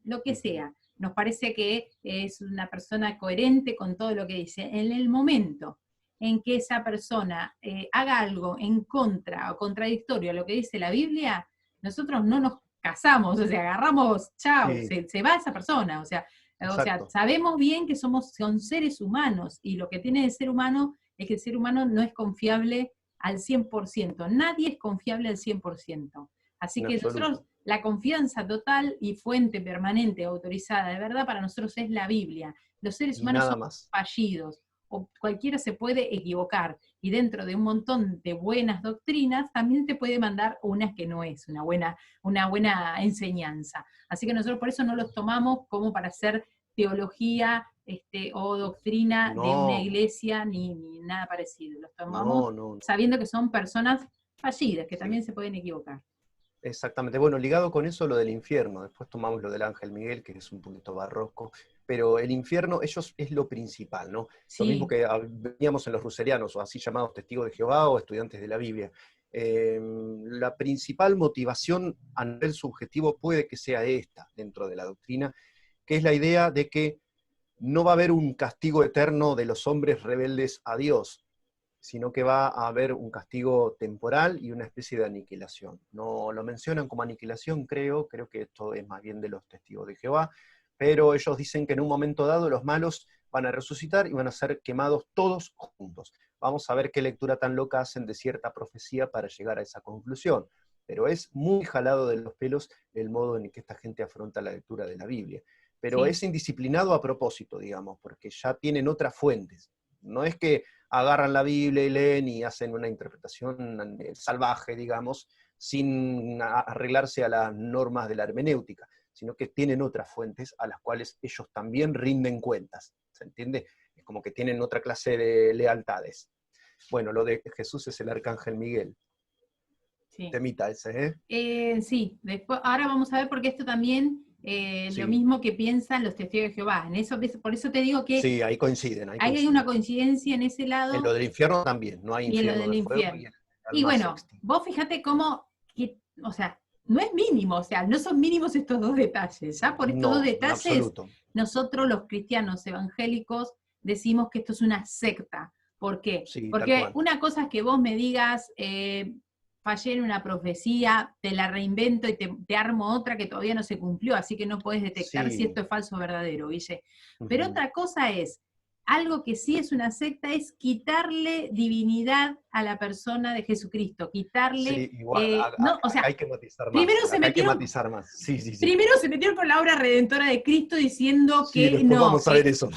Speaker 1: lo que sea. Nos parece que es una persona coherente con todo lo que dice. En el momento en que esa persona haga algo en contra o contradictorio a lo que dice la Biblia, nosotros no nos casamos, o sea, agarramos, chao,
Speaker 2: Sí,
Speaker 1: se va esa persona, o sea,
Speaker 2: exacto.
Speaker 1: sabemos bien que son seres humanos, y lo que tiene el ser humano es que el ser humano no es confiable al 100%, nadie es confiable al 100%. Así
Speaker 2: En
Speaker 1: que nosotros,
Speaker 2: absoluto.
Speaker 1: la confianza total y fuente permanente, autorizada, de verdad, para nosotros es la Biblia. Los seres
Speaker 2: Y
Speaker 1: humanos
Speaker 2: nada
Speaker 1: son
Speaker 2: más.
Speaker 1: fallidos, o cualquiera se puede equivocar, y dentro de un montón de buenas doctrinas, también te puede mandar una que no es una buena enseñanza. Así que nosotros por eso no los tomamos como para hacer teología o doctrina de una
Speaker 2: No,
Speaker 1: iglesia, ni nada parecido. Los tomamos
Speaker 2: no, no, no.
Speaker 1: sabiendo que son personas fallidas, que
Speaker 2: Sí.
Speaker 1: también se pueden equivocar.
Speaker 2: Exactamente. Bueno, ligado con eso lo del infierno. Después tomamos lo del ángel Miguel, que es un poquito barroco. Pero el infierno, ellos es lo principal, ¿no? Lo mismo
Speaker 1: Sí,
Speaker 2: que veníamos en los ruserianos, o así llamados testigos de Jehová o estudiantes de la Biblia. La principal motivación a nivel subjetivo puede que sea esta, dentro de la doctrina, que es la idea de que no va a haber un castigo eterno de los hombres rebeldes a Dios, sino que va a haber un castigo temporal y una especie de aniquilación. No lo mencionan como aniquilación, creo que esto es más bien de los testigos de Jehová, pero ellos dicen que en un momento dado los malos van a resucitar y van a ser quemados todos juntos. Vamos a ver qué lectura tan loca hacen de cierta profecía para llegar a esa conclusión. Pero es muy jalado de los pelos el modo en que esta gente afronta la lectura de la Biblia. Pero
Speaker 1: sí.
Speaker 2: es indisciplinado a propósito, digamos, porque ya tienen otras fuentes. No es que agarran la Biblia y leen y hacen una interpretación salvaje, digamos, sin arreglarse a las normas de la hermenéutica, sino que tienen otras fuentes a las cuales ellos también rinden cuentas. ¿Se entiende? Es como que tienen otra clase de lealtades. Bueno, lo de Jesús es el arcángel Miguel.
Speaker 1: Sí.
Speaker 2: Temita ese, ¿eh?
Speaker 1: Sí, después, ahora vamos a ver porque esto también lo
Speaker 2: Sí,
Speaker 1: mismo que piensan los testigos de Jehová. En eso, por eso te digo que
Speaker 2: sí, ahí coinciden, ahí
Speaker 1: hay una
Speaker 2: coinciden.
Speaker 1: coincidencia en ese
Speaker 2: En lo
Speaker 1: lado
Speaker 2: del infierno también, no hay
Speaker 1: y en lo
Speaker 2: infierno
Speaker 1: del
Speaker 2: de fuego y
Speaker 1: infierno.
Speaker 2: el
Speaker 1: Y
Speaker 2: alma se
Speaker 1: bueno,
Speaker 2: extingue.
Speaker 1: vos fíjate cómo, o sea, no es mínimo, o sea, no son mínimos estos dos detalles. Ya por estos dos
Speaker 2: No, en
Speaker 1: detalles,
Speaker 2: absoluto.
Speaker 1: nosotros los cristianos evangélicos decimos que esto es una secta. ¿Por qué?
Speaker 2: Sí, tal
Speaker 1: Porque
Speaker 2: cual.
Speaker 1: una cosa es que vos me digas, fallé en una profecía, te la reinvento y te armo otra que todavía no se cumplió, así que no puedes detectar si
Speaker 2: Sí.
Speaker 1: esto es falso o verdadero, Guille. Pero
Speaker 2: Ujú.
Speaker 1: otra cosa es, algo que sí es una secta es quitarle divinidad a la persona de Jesucristo, quitarle,
Speaker 2: Sí, igual,
Speaker 1: no, o
Speaker 2: acá
Speaker 1: sea,
Speaker 2: hay que matizar
Speaker 1: primero
Speaker 2: más,
Speaker 1: se
Speaker 2: acá hay que
Speaker 1: metieron,
Speaker 2: matizar más. Sí, sí, sí.
Speaker 1: primero se metieron con la obra redentora de Cristo diciendo
Speaker 2: Sí,
Speaker 1: que
Speaker 2: después
Speaker 1: no,
Speaker 2: vamos a ver eso,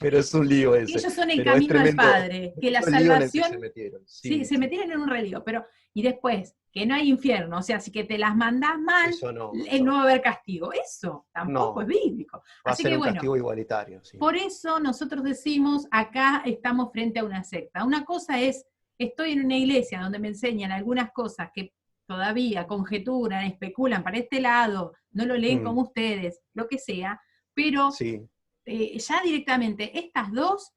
Speaker 2: pero es un lío
Speaker 1: que
Speaker 2: ese.
Speaker 1: ellos son el
Speaker 2: Pero es
Speaker 1: camino al
Speaker 2: tremendo,
Speaker 1: Padre, que la
Speaker 2: tremendo el lío en el que se
Speaker 1: salvación,
Speaker 2: metieron.
Speaker 1: sí,
Speaker 2: Sí,
Speaker 1: se
Speaker 2: sí.
Speaker 1: metieron en un relío, pero, y después, que no hay infierno, o sea, si que te las mandás mal,
Speaker 2: Eso no,
Speaker 1: no
Speaker 2: eso.
Speaker 1: va a haber castigo, eso tampoco es
Speaker 2: No,
Speaker 1: bíblico.
Speaker 2: va a
Speaker 1: Así
Speaker 2: ser
Speaker 1: que
Speaker 2: un
Speaker 1: bueno,
Speaker 2: castigo igualitario, sí.
Speaker 1: por eso nosotros decimos, acá estamos frente a una secta. Una cosa es, estoy en una iglesia donde me enseñan algunas cosas que todavía conjeturan, especulan para este lado, no lo leen
Speaker 2: Mm,
Speaker 1: como ustedes, lo que sea, pero
Speaker 2: sí.
Speaker 1: ya directamente estas dos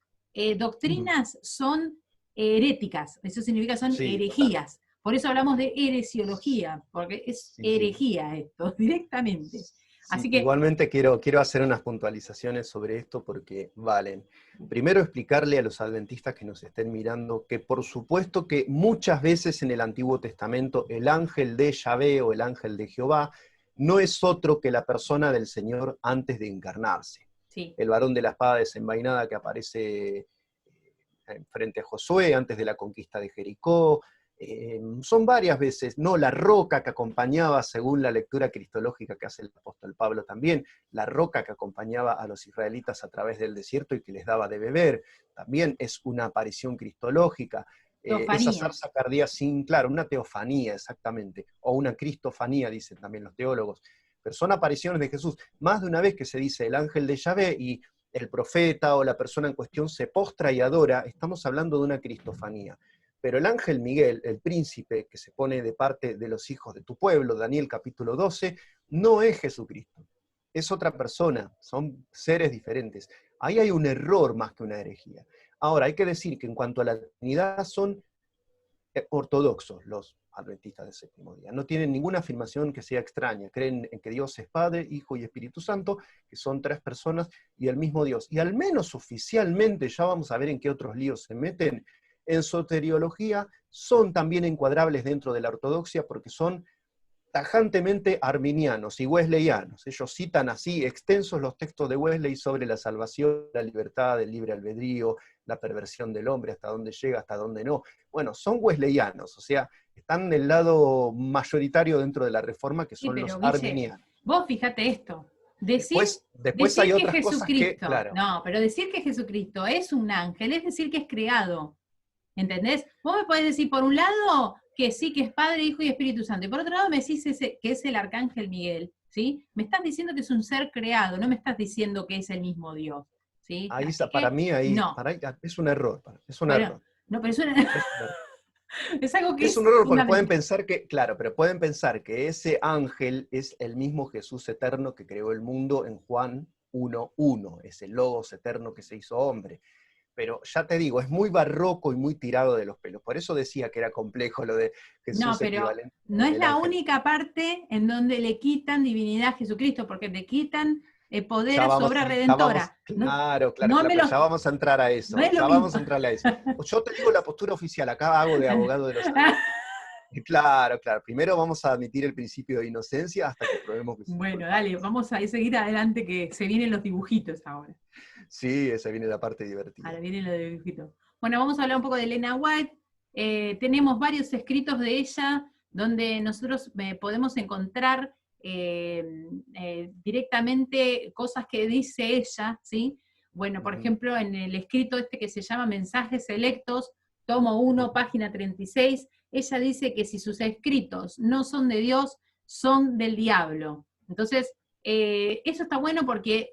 Speaker 1: doctrinas son heréticas, eso significa son
Speaker 2: Sí, total.
Speaker 1: herejías. Por eso hablamos de heresiología, porque es
Speaker 2: Sí, sí.
Speaker 1: herejía esto, directamente. Así
Speaker 2: Sí,
Speaker 1: que,
Speaker 2: igualmente quiero hacer unas puntualizaciones sobre esto porque valen. Primero explicarle a los adventistas que nos estén mirando que por supuesto que muchas veces en el Antiguo Testamento el ángel de Yahvé o el ángel de Jehová no es otro que la persona del Señor antes de encarnarse.
Speaker 1: sí,
Speaker 2: El varón de la espada desenvainada que aparece frente a Josué antes de la conquista de Jericó, son varias veces, ¿no? La roca que acompañaba, según la lectura cristológica que hace el apóstol Pablo también, la roca que acompañaba a los israelitas a través del desierto y que les daba de beber, también es una aparición cristológica. Esa
Speaker 1: teofanía.
Speaker 2: zarza cardía sin, claro, una teofanía exactamente, o una cristofanía, dicen también los teólogos, pero son apariciones de Jesús. Más de una vez que se dice el ángel de Yahvé y el profeta o la persona en cuestión se postra y adora, estamos hablando de una cristofanía. Pero el ángel Miguel, el príncipe que se pone de parte de los hijos de tu pueblo, Daniel capítulo 12, no es Jesucristo, es otra persona, son seres diferentes. Ahí hay un error más que una herejía. Ahora, hay que decir que en cuanto a la Trinidad son ortodoxos los adventistas del séptimo día. No tienen ninguna afirmación que sea extraña. Creen en que Dios es Padre, Hijo y Espíritu Santo, que son tres personas y el mismo Dios. Y al menos oficialmente, ya vamos a ver en qué otros líos se meten, en soteriología son también encuadrables dentro de la ortodoxia porque son tajantemente arminianos y wesleyanos. Ellos citan así extensos los textos de Wesley sobre la salvación, la libertad, el libre albedrío, la perversión del hombre, hasta dónde llega, hasta dónde no. Bueno, son wesleyanos, o sea, están del lado mayoritario dentro de la Reforma, que
Speaker 1: Sí,
Speaker 2: son los
Speaker 1: pero Guille,
Speaker 2: arminianos.
Speaker 1: vos fíjate esto. Decir,
Speaker 2: Después hay
Speaker 1: decir que
Speaker 2: otras cosas que,
Speaker 1: Jesucristo,
Speaker 2: claro,
Speaker 1: no, pero decir que Jesucristo es un ángel es decir que es creado. ¿Entendés? Vos me podés decir, por un lado, que sí, que es Padre, Hijo y Espíritu Santo, y por otro lado me decís que es el Arcángel Miguel, ¿sí? Me estás diciendo que es un ser creado, no me estás diciendo que es el mismo Dios, ¿sí?
Speaker 2: ahí,
Speaker 1: Así
Speaker 2: para
Speaker 1: que,
Speaker 2: mí
Speaker 1: no.
Speaker 2: es un error, es un
Speaker 1: Bueno,
Speaker 2: error.
Speaker 1: no, pero
Speaker 2: Es un error.
Speaker 1: es algo que
Speaker 2: Es un
Speaker 1: es
Speaker 2: error porque pueden
Speaker 1: fundamental.
Speaker 2: pensar que, claro, pero pueden pensar que ese ángel es el mismo Jesús eterno que creó el mundo en Juan 1:1, es el Logos eterno que se hizo hombre. Pero ya te digo, es muy barroco y muy tirado de los pelos. Por eso decía que era complejo lo de
Speaker 1: No,
Speaker 2: Jesús
Speaker 1: pero
Speaker 2: equivalente
Speaker 1: no es
Speaker 2: del
Speaker 1: la
Speaker 2: ángel.
Speaker 1: única parte en donde le quitan divinidad a Jesucristo, porque le quitan
Speaker 2: Ya
Speaker 1: poder
Speaker 2: vamos,
Speaker 1: sobre
Speaker 2: ya vamos,
Speaker 1: redentora. No,
Speaker 2: claro, claro,
Speaker 1: no
Speaker 2: claro,
Speaker 1: me
Speaker 2: pero
Speaker 1: lo,
Speaker 2: ya vamos a entrar a
Speaker 1: no
Speaker 2: eso,
Speaker 1: es lo
Speaker 2: ya
Speaker 1: mismo.
Speaker 2: vamos a entrar a eso. Yo te digo la postura oficial, acá hago de abogado de los adventistas. Claro, claro, primero vamos a admitir el principio de inocencia hasta que probemos que son
Speaker 1: Bueno, dale,
Speaker 2: culpables.
Speaker 1: vamos a seguir adelante que se vienen los dibujitos ahora.
Speaker 2: Sí, esa viene la parte
Speaker 1: Ahora
Speaker 2: divertida.
Speaker 1: vienen los dibujitos. Bueno, vamos a hablar un poco de Elena White. Tenemos varios escritos de ella donde nosotros podemos encontrar directamente cosas que dice ella, ¿sí? Bueno, por
Speaker 2: Ujú,
Speaker 1: ejemplo, en el escrito este que se llama Mensajes Selectos, tomo 1,
Speaker 2: ujú.
Speaker 1: página 36, ella dice que si sus escritos no son de Dios, son del diablo. Entonces, eso está bueno porque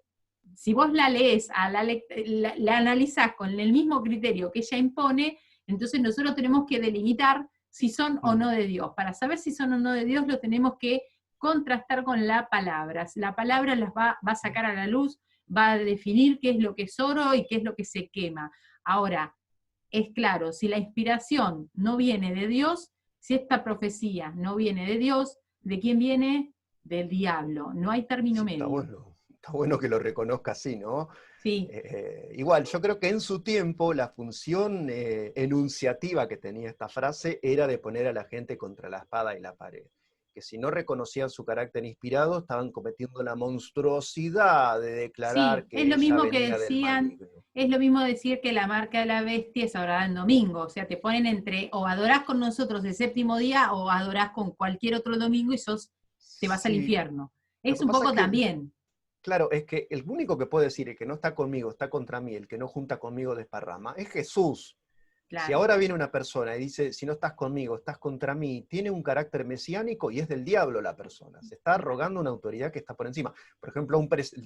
Speaker 1: si vos la lees, la analizás con el mismo criterio que ella impone, entonces nosotros tenemos que delimitar si son o no
Speaker 2: Mm.
Speaker 1: de Dios. Para saber si son o no de Dios, lo tenemos que contrastar con la palabra. La palabra las va a sacar a la luz, va a definir qué es lo que es oro y qué es lo que se quema. Ahora, es claro, si la inspiración no viene de Dios, si esta profecía no viene de Dios, ¿de quién viene? Del diablo. No hay término
Speaker 2: Sí,
Speaker 1: medio.
Speaker 2: está bueno que lo reconozca así, ¿no?
Speaker 1: Sí,
Speaker 2: Igual, yo creo que en su tiempo la función enunciativa que tenía esta frase era de poner a la gente contra la espada y la pared. Que si no reconocían su carácter inspirado, estaban cometiendo la monstruosidad de declarar
Speaker 1: sí, es
Speaker 2: que
Speaker 1: lo
Speaker 2: ella
Speaker 1: mismo que
Speaker 2: venía del
Speaker 1: decían,
Speaker 2: maligno.
Speaker 1: es lo mismo decir que la marca de la bestia es adorada en domingo, o sea, te ponen entre o adorás con nosotros el séptimo día o adorás con cualquier otro domingo y te vas al
Speaker 2: Sí,
Speaker 1: infierno.
Speaker 2: lo
Speaker 1: Es
Speaker 2: que
Speaker 1: un
Speaker 2: pasa es
Speaker 1: poco
Speaker 2: que,
Speaker 1: también,
Speaker 2: claro, es que el único que puede decir el que no está conmigo está contra mí, el que no junta conmigo desparrama, es Jesús. Si
Speaker 1: claro.
Speaker 2: ahora viene una persona y dice, si no estás conmigo, estás contra mí, tiene un carácter mesiánico y es del diablo la persona. Se está arrogando una autoridad que está por encima. Por ejemplo,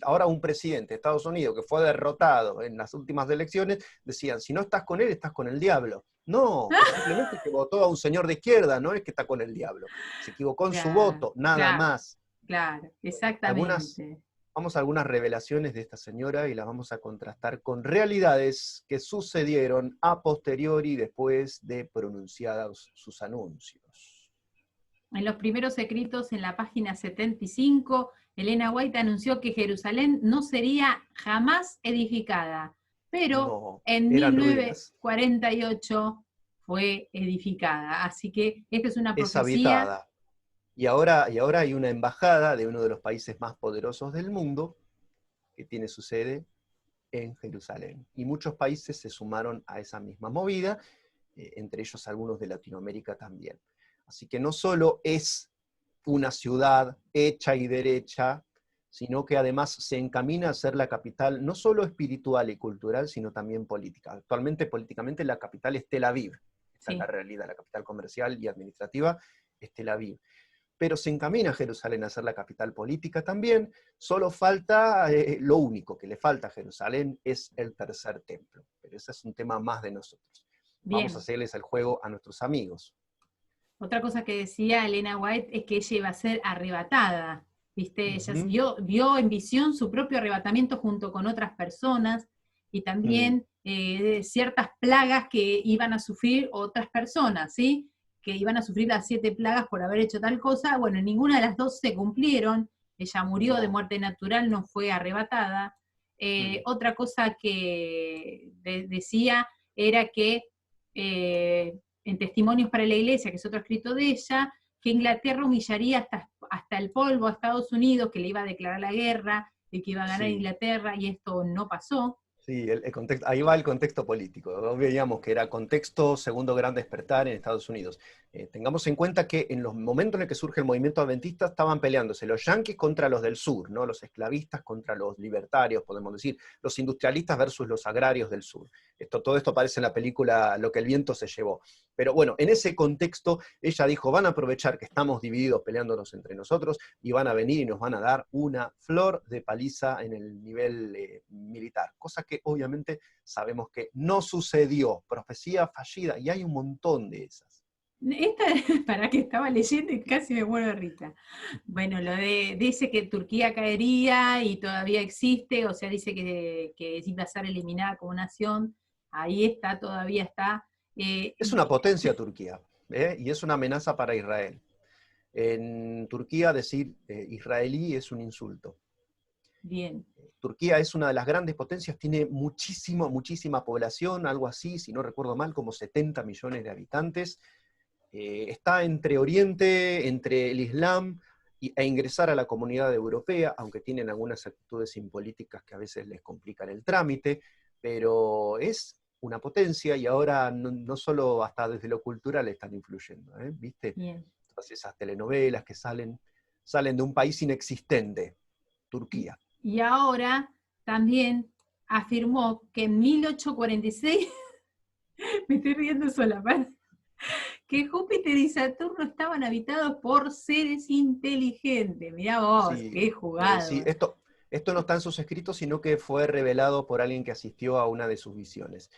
Speaker 2: ahora un presidente de Estados Unidos que fue derrotado en las últimas elecciones, decían, si no estás con él, estás con el diablo. No, es simplemente que votó a un señor de izquierda, no es que está con el diablo. Se equivocó en su
Speaker 1: Claro,
Speaker 2: voto, nada
Speaker 1: claro,
Speaker 2: más.
Speaker 1: claro,
Speaker 2: Bueno,
Speaker 1: exactamente.
Speaker 2: vamos a algunas revelaciones de esta señora y las vamos a contrastar con realidades que sucedieron a posteriori después de pronunciados sus anuncios.
Speaker 1: En los primeros escritos, en la página 75, Elena White anunció que Jerusalén no sería jamás edificada, pero
Speaker 2: No,
Speaker 1: en
Speaker 2: eran ruinas.
Speaker 1: 1948 fue edificada. Así que esta es una
Speaker 2: Es
Speaker 1: profecía.
Speaker 2: habitada. Y ahora hay una embajada de uno de los países más poderosos del mundo que tiene su sede en Jerusalén. Y muchos países se sumaron a esa misma movida, entre ellos algunos de Latinoamérica también. Así que no solo es una ciudad hecha y derecha, sino que además se encamina a ser la capital no solo espiritual y cultural, sino también política. Actualmente, políticamente, la capital es Tel Aviv. Esta es la
Speaker 1: Sí.
Speaker 2: realidad, la capital comercial y administrativa es Tel Aviv. Pero se encamina Jerusalén a ser la capital política también, solo falta, lo único que le falta a Jerusalén es el tercer templo. Pero ese es un tema más de nosotros. Vamos a
Speaker 1: Bien.
Speaker 2: hacerles el juego a nuestros amigos.
Speaker 1: Otra cosa que decía Elena White es que ella iba a ser arrebatada, ¿viste? Ella
Speaker 2: Ujú.
Speaker 1: vio en visión su propio arrebatamiento junto con otras personas y
Speaker 2: Mm.
Speaker 1: también ciertas plagas que iban a sufrir otras personas, ¿sí? Que iban a sufrir las 7 plagas por haber hecho tal cosa. Bueno, ninguna de las dos se cumplieron. Ella murió de
Speaker 2: No.
Speaker 1: muerte natural, no fue arrebatada.
Speaker 2: Mm.
Speaker 1: Otra cosa que decía era que en Testimonios para la Iglesia, que es otro escrito de ella, que Inglaterra humillaría hasta el polvo a Estados Unidos, que le iba a declarar la guerra, y que iba a ganar
Speaker 2: Sí.
Speaker 1: Inglaterra, y esto no pasó.
Speaker 2: Sí, el contexto, ahí va el contexto político. Veíamos que era contexto segundo gran despertar en Estados Unidos. Tengamos en cuenta que en los momentos en el que surge el movimiento adventista estaban peleándose los yanquis contra los del sur, ¿no? Los esclavistas contra los libertarios, podemos decir, los industrialistas versus los agrarios del sur. Todo esto aparece en la película Lo que el viento se llevó. Pero bueno, en ese contexto ella dijo, van a aprovechar que estamos divididos peleándonos entre nosotros y van a venir y nos van a dar una flor de paliza en el nivel militar, cosa que obviamente sabemos que no sucedió, profecía fallida, y hay un montón de esas.
Speaker 1: Esta, para que estaba leyendo y casi me muero de risa. Bueno, dice que Turquía caería y todavía existe, o sea, dice que iba a ser eliminada como nación. Ahí está, todavía está. Eh,
Speaker 2: Es una potencia Turquía, y es una amenaza para Israel. En Turquía decir israelí es un insulto.
Speaker 1: Bien.
Speaker 2: Turquía es una de las grandes potencias, tiene muchísima población, algo así, si no recuerdo mal, como 70 millones de habitantes. Está entre Oriente, entre el Islam e ingresar a la comunidad europea, aunque tienen algunas actitudes impolíticas que a veces les complican el trámite, pero es una potencia y ahora no solo hasta desde lo cultural están influyendo, ¿viste?
Speaker 1: Bien.
Speaker 2: Todas esas telenovelas que salen de un país inexistente, Turquía.
Speaker 1: Y ahora también afirmó que en 1846, me estoy riendo sola, que Júpiter y Saturno estaban habitados por seres inteligentes. Mirá vos,
Speaker 2: Sí,
Speaker 1: qué
Speaker 2: sí,
Speaker 1: jugado.
Speaker 2: esto no está en sus escritos, sino que fue revelado por alguien que asistió a una de sus visiones.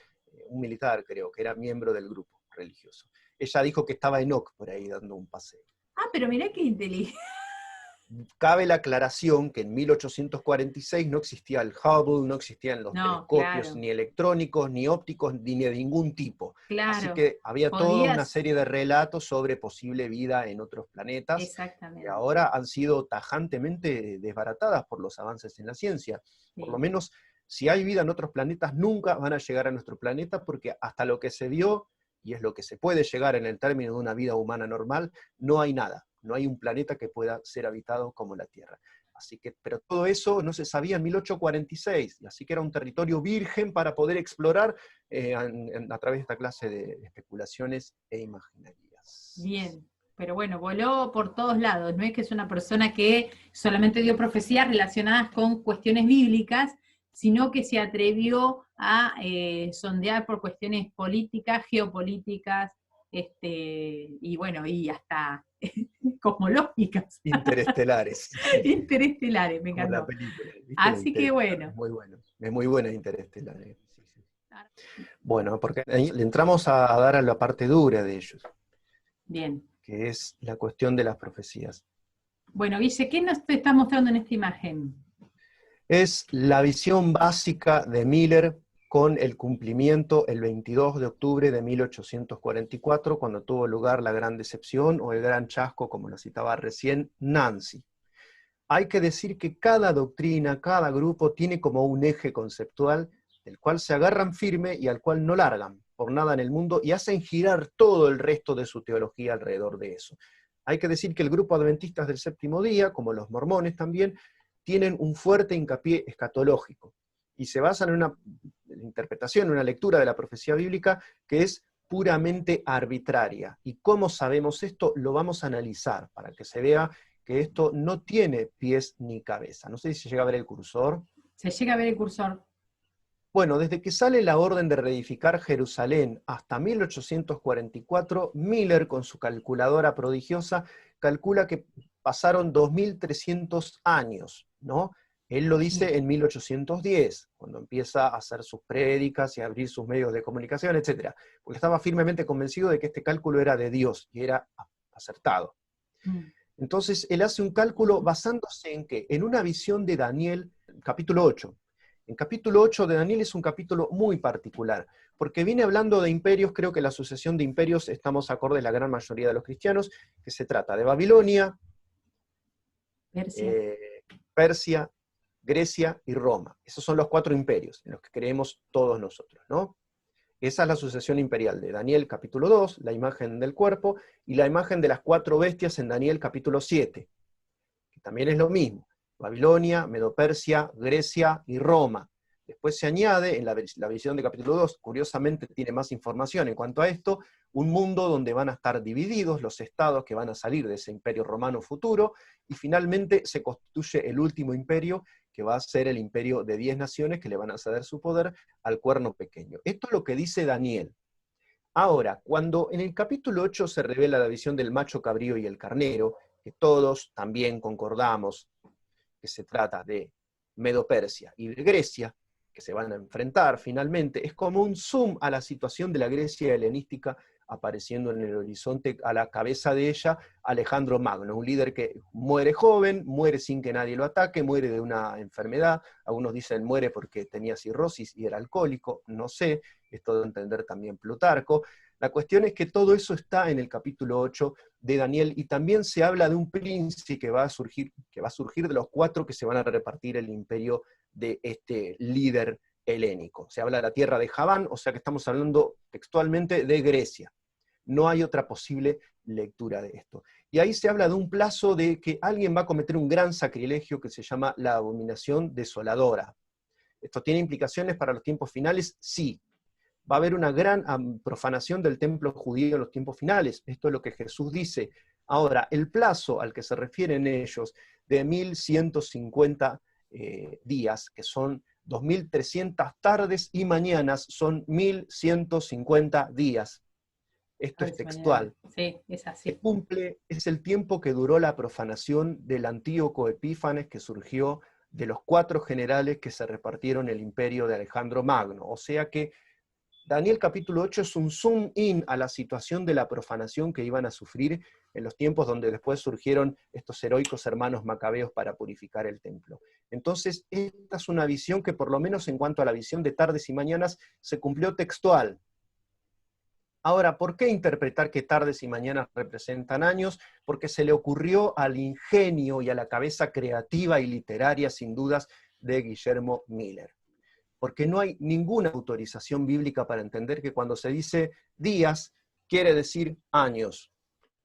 Speaker 2: Un militar, creo, que era miembro del grupo religioso. Ella dijo que estaba Enoch por ahí dando un paseo.
Speaker 1: Ah, pero mirá qué inteligente.
Speaker 2: Cabe la aclaración que en 1846 no existía el Hubble, no existían los
Speaker 1: No,
Speaker 2: telescopios
Speaker 1: claro,
Speaker 2: ni electrónicos, ni ópticos, ni de ningún tipo. Así
Speaker 1: claro.
Speaker 2: que había toda una
Speaker 1: Podías,
Speaker 2: serie de relatos sobre posible vida en otros planetas que
Speaker 1: exactamente.
Speaker 2: ahora han sido tajantemente desbaratadas por los avances en la ciencia. Por lo
Speaker 1: Sí.
Speaker 2: menos, si hay vida en otros planetas, nunca van a llegar a nuestro planeta porque hasta lo que se vio, y es lo que se puede llegar en el término de una vida humana normal, no hay nada. No hay un planeta que pueda ser habitado como la Tierra. Así que, pero todo eso no se sabía en 1846, y así que era un territorio virgen para poder explorar a través de esta clase de especulaciones e imaginarías.
Speaker 1: Bien, pero bueno, voló por todos lados. No es que es una persona que solamente dio profecías relacionadas con cuestiones bíblicas, sino que se atrevió a sondear por cuestiones políticas, geopolíticas, y bueno, y hasta cosmológicas,
Speaker 2: Interestelares,
Speaker 1: interestelares, me
Speaker 2: como la
Speaker 1: encantó.
Speaker 2: película, ¿viste? De
Speaker 1: Así que
Speaker 2: Interestelar,
Speaker 1: bueno.
Speaker 2: es muy buena Interestelar. Sí, sí. Bueno, porque ahí le entramos a dar a la parte dura de ellos,
Speaker 1: Bien.
Speaker 2: que es la cuestión de las profecías.
Speaker 1: Bueno, Guille, ¿qué nos te está mostrando en esta imagen?
Speaker 2: Es la visión básica de Miller con el cumplimiento el 22 de octubre de 1844, cuando tuvo lugar la gran decepción o el gran chasco, como lo citaba recién Nancy. hay que decir que cada doctrina, cada grupo tiene como un eje conceptual del cual se agarran firme y al cual no largan por nada en el mundo y hacen girar todo el resto de su teología alrededor de eso. Hay que decir que el grupo adventistas del séptimo día, como los mormones también, tienen un fuerte hincapié escatológico y se basan en una interpretación, una lectura de la profecía bíblica que es puramente arbitraria. ¿Y cómo sabemos esto? Lo vamos a analizar para que se vea que esto no tiene pies ni cabeza. No sé si se llega a ver el cursor.
Speaker 1: Se llega a ver el cursor.
Speaker 2: Bueno, desde que sale la orden de reedificar Jerusalén hasta 1844, Miller, con su calculadora prodigiosa, calcula que pasaron 2300 años, ¿no? Él lo dice en 1810, cuando empieza a hacer sus prédicas y a abrir sus medios de comunicación, etc. Porque estaba firmemente convencido de que este cálculo era de Dios y era acertado. Entonces, él hace un cálculo basándose en ¿qué? En una visión de Daniel, capítulo 8. En capítulo 8 de Daniel es un capítulo muy particular, porque viene hablando de imperios. Creo que la sucesión de imperios estamos acordes la gran mayoría de los cristianos, que se trata de Babilonia, Persia, Grecia y Roma. Esos son los 4 imperios en los que creemos todos nosotros, ¿no? Esa es la sucesión imperial de Daniel capítulo 2, la imagen del cuerpo, y la imagen de las 4 bestias en Daniel capítulo 7, que también es lo mismo. Babilonia, Medo-Persia, Grecia y Roma. Después se añade, en la visión de capítulo 2, curiosamente tiene más información en cuanto a esto, un mundo donde van a estar divididos los estados que van a salir de ese imperio romano futuro, y finalmente se constituye el último imperio, que va a ser el imperio de 10 naciones que le van a ceder su poder al cuerno pequeño. Esto es lo que dice Daniel. Ahora, cuando en el capítulo 8 se revela la visión del macho cabrío y el carnero, que todos también concordamos que se trata de Medo-Persia y de Grecia, que se van a enfrentar finalmente, es como un zoom a la situación de la Grecia helenística apareciendo en el horizonte, a la cabeza de ella, Alejandro Magno, un líder que muere joven, muere sin que nadie lo ataque, muere de una enfermedad. Algunos dicen muere porque tenía cirrosis y era alcohólico, no sé, esto de entender también Plutarco. La cuestión es que todo eso está en el capítulo 8 de Daniel, y también se habla de un príncipe que va a surgir de los 4 que se van a repartir el imperio de este líder helénico. Se habla de la tierra de Javán, o sea que estamos hablando textualmente de Grecia. No hay otra posible lectura de esto. Y ahí se habla de un plazo de que alguien va a cometer un gran sacrilegio que se llama la abominación desoladora. ¿Esto tiene implicaciones para los tiempos finales? Sí. Va a haber una gran profanación del templo judío en los tiempos finales. Esto es lo que Jesús dice. Ahora, el plazo al que se refieren ellos, de 1150 días, que son 2300 tardes y mañanas, son 1150 días. Esto es textual.
Speaker 1: Sí, es así.
Speaker 2: Es el tiempo que duró la profanación del Antíoco Epífanes, que surgió de los 4 generales que se repartieron el imperio de Alejandro Magno. O sea que Daniel capítulo 8 es un zoom in a la situación de la profanación que iban a sufrir en los tiempos donde después surgieron estos heroicos hermanos macabeos para purificar el templo. Entonces, esta es una visión que, por lo menos en cuanto a la visión de tardes y mañanas, se cumplió textual. Ahora, ¿por qué interpretar que tardes y mañanas representan años? Porque se le ocurrió al ingenio y a la cabeza creativa y literaria, sin dudas, de Guillermo Miller. Porque no hay ninguna autorización bíblica para entender que cuando se dice días, quiere decir años.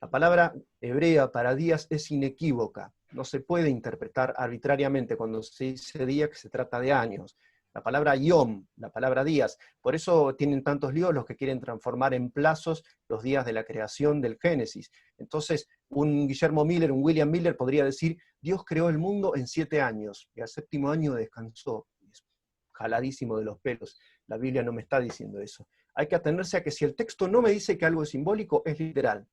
Speaker 2: La palabra hebrea para días es inequívoca. No se puede interpretar arbitrariamente cuando se dice día que se trata de años. La palabra yom, la palabra días. Por eso tienen tantos líos los que quieren transformar en plazos los días de la creación del Génesis. Entonces, un Guillermo Miller, un William Miller podría decir, Dios creó el mundo en 7 años, y al 7º año descansó. Es jaladísimo de los pelos. La Biblia no me está diciendo eso. Hay que atenerse a que si el texto no me dice que algo es simbólico, es literal.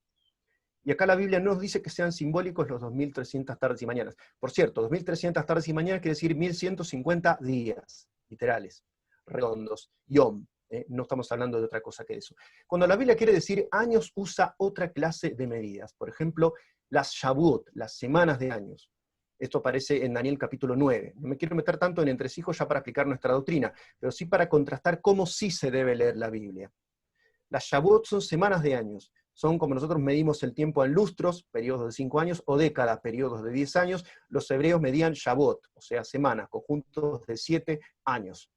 Speaker 2: Y acá la Biblia no nos dice que sean simbólicos los 2300 tardes y mañanas. Por cierto, 2300 tardes y mañanas quiere decir 1150 días, literales, redondos, yom. No estamos hablando de otra cosa que eso. Cuando la Biblia quiere decir años, usa otra clase de medidas. Por ejemplo, las Shavuot, las semanas de años. Esto aparece en Daniel capítulo 9. No me quiero meter tanto en entresijos ya para explicar nuestra doctrina, pero sí para contrastar cómo sí se debe leer la Biblia. Las Shavuot son semanas de años. son como nosotros medimos el tiempo en lustros, periodos de 5 años, o décadas, periodos de 10 años. Los hebreos medían Shabot, o sea, semanas, conjuntos de 7 años.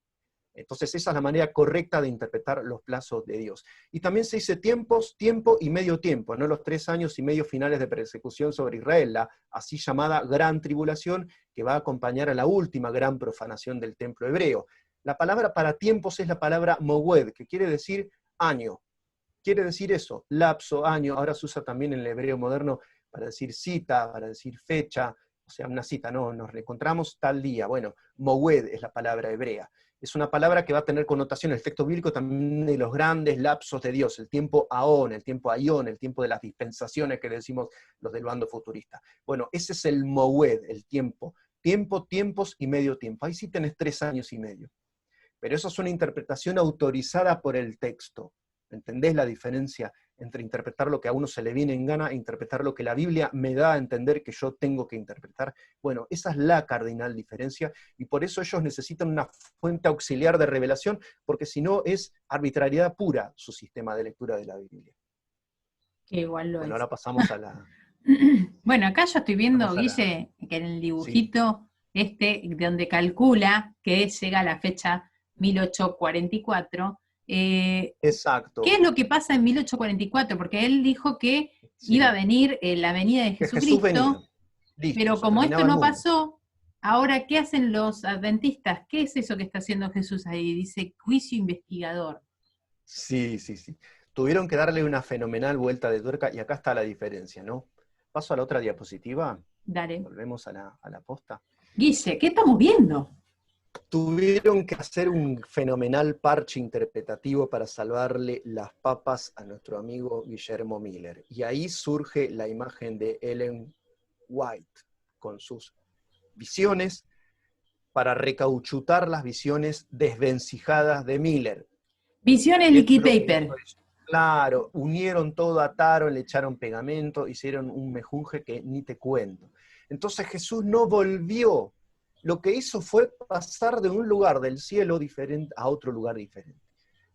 Speaker 2: Entonces esa es la manera correcta de interpretar los plazos de Dios. Y también se dice tiempos, tiempo y medio tiempo, no los 3 años y medio finales de persecución sobre Israel, la así llamada gran tribulación que va a acompañar a la última gran profanación del templo hebreo. La palabra para tiempos es la palabra moed, que quiere decir año. Quiere decir eso, lapso, año. Ahora se usa también en el hebreo moderno para decir cita, para decir fecha, o sea, una cita, no, nos reencontramos tal día. Bueno, moed es la palabra hebrea. Es una palabra que va a tener connotación en el texto bíblico también de los grandes lapsos de Dios, el tiempo aón, el tiempo aión, el tiempo de las dispensaciones que decimos los del bando futurista. Bueno, ese es el moed, el tiempo. Tiempo, tiempos y medio tiempo. Ahí sí tenés 3 años y medio. Pero eso es una interpretación autorizada por el texto. ¿Entendés la diferencia entre interpretar lo que a uno se le viene en gana e interpretar lo que la Biblia me da a entender que yo tengo que interpretar? Bueno, esa es la cardinal diferencia, y por eso ellos necesitan una fuente auxiliar de revelación, porque si no es arbitrariedad pura su sistema de lectura de la Biblia.
Speaker 1: Que igual lo
Speaker 2: Bueno,
Speaker 1: es.
Speaker 2: ahora pasamos a la...
Speaker 1: Bueno, acá yo estoy viendo, Guille, que en el dibujito donde calcula que llega a la fecha 1844,
Speaker 2: Exacto.
Speaker 1: ¿qué es lo que pasa en 1844? Porque él dijo que
Speaker 2: Sí.
Speaker 1: iba a venir la venida de
Speaker 2: Que Jesús venía.
Speaker 1: Jesucristo,
Speaker 2: Listo,
Speaker 1: pero
Speaker 2: se
Speaker 1: como esto
Speaker 2: terminaba el
Speaker 1: no
Speaker 2: mundo.
Speaker 1: pasó, ahora, ¿qué hacen los adventistas? ¿Qué es eso que está haciendo Jesús ahí? Dice, juicio investigador.
Speaker 2: Sí, sí, sí. Tuvieron que darle una fenomenal vuelta de tuerca, y acá está la diferencia, ¿no? Paso a la otra diapositiva.
Speaker 1: Dale.
Speaker 2: Volvemos a la posta.
Speaker 1: Guille, ¿qué estamos viendo?
Speaker 2: Tuvieron que hacer un fenomenal parche interpretativo para salvarle las papas a nuestro amigo Guillermo Miller. Y ahí surge la imagen de Ellen White, con sus visiones, para recauchutar las visiones desvencijadas de Miller.
Speaker 1: Visiones
Speaker 2: Y esto
Speaker 1: liquid
Speaker 2: es lo que
Speaker 1: paper.
Speaker 2: hizo ella. Claro, unieron todo, ataron, le echaron pegamento, hicieron un mejunje que ni te cuento. Entonces Jesús no volvió. Lo que hizo fue pasar de un lugar del cielo diferente a otro lugar diferente.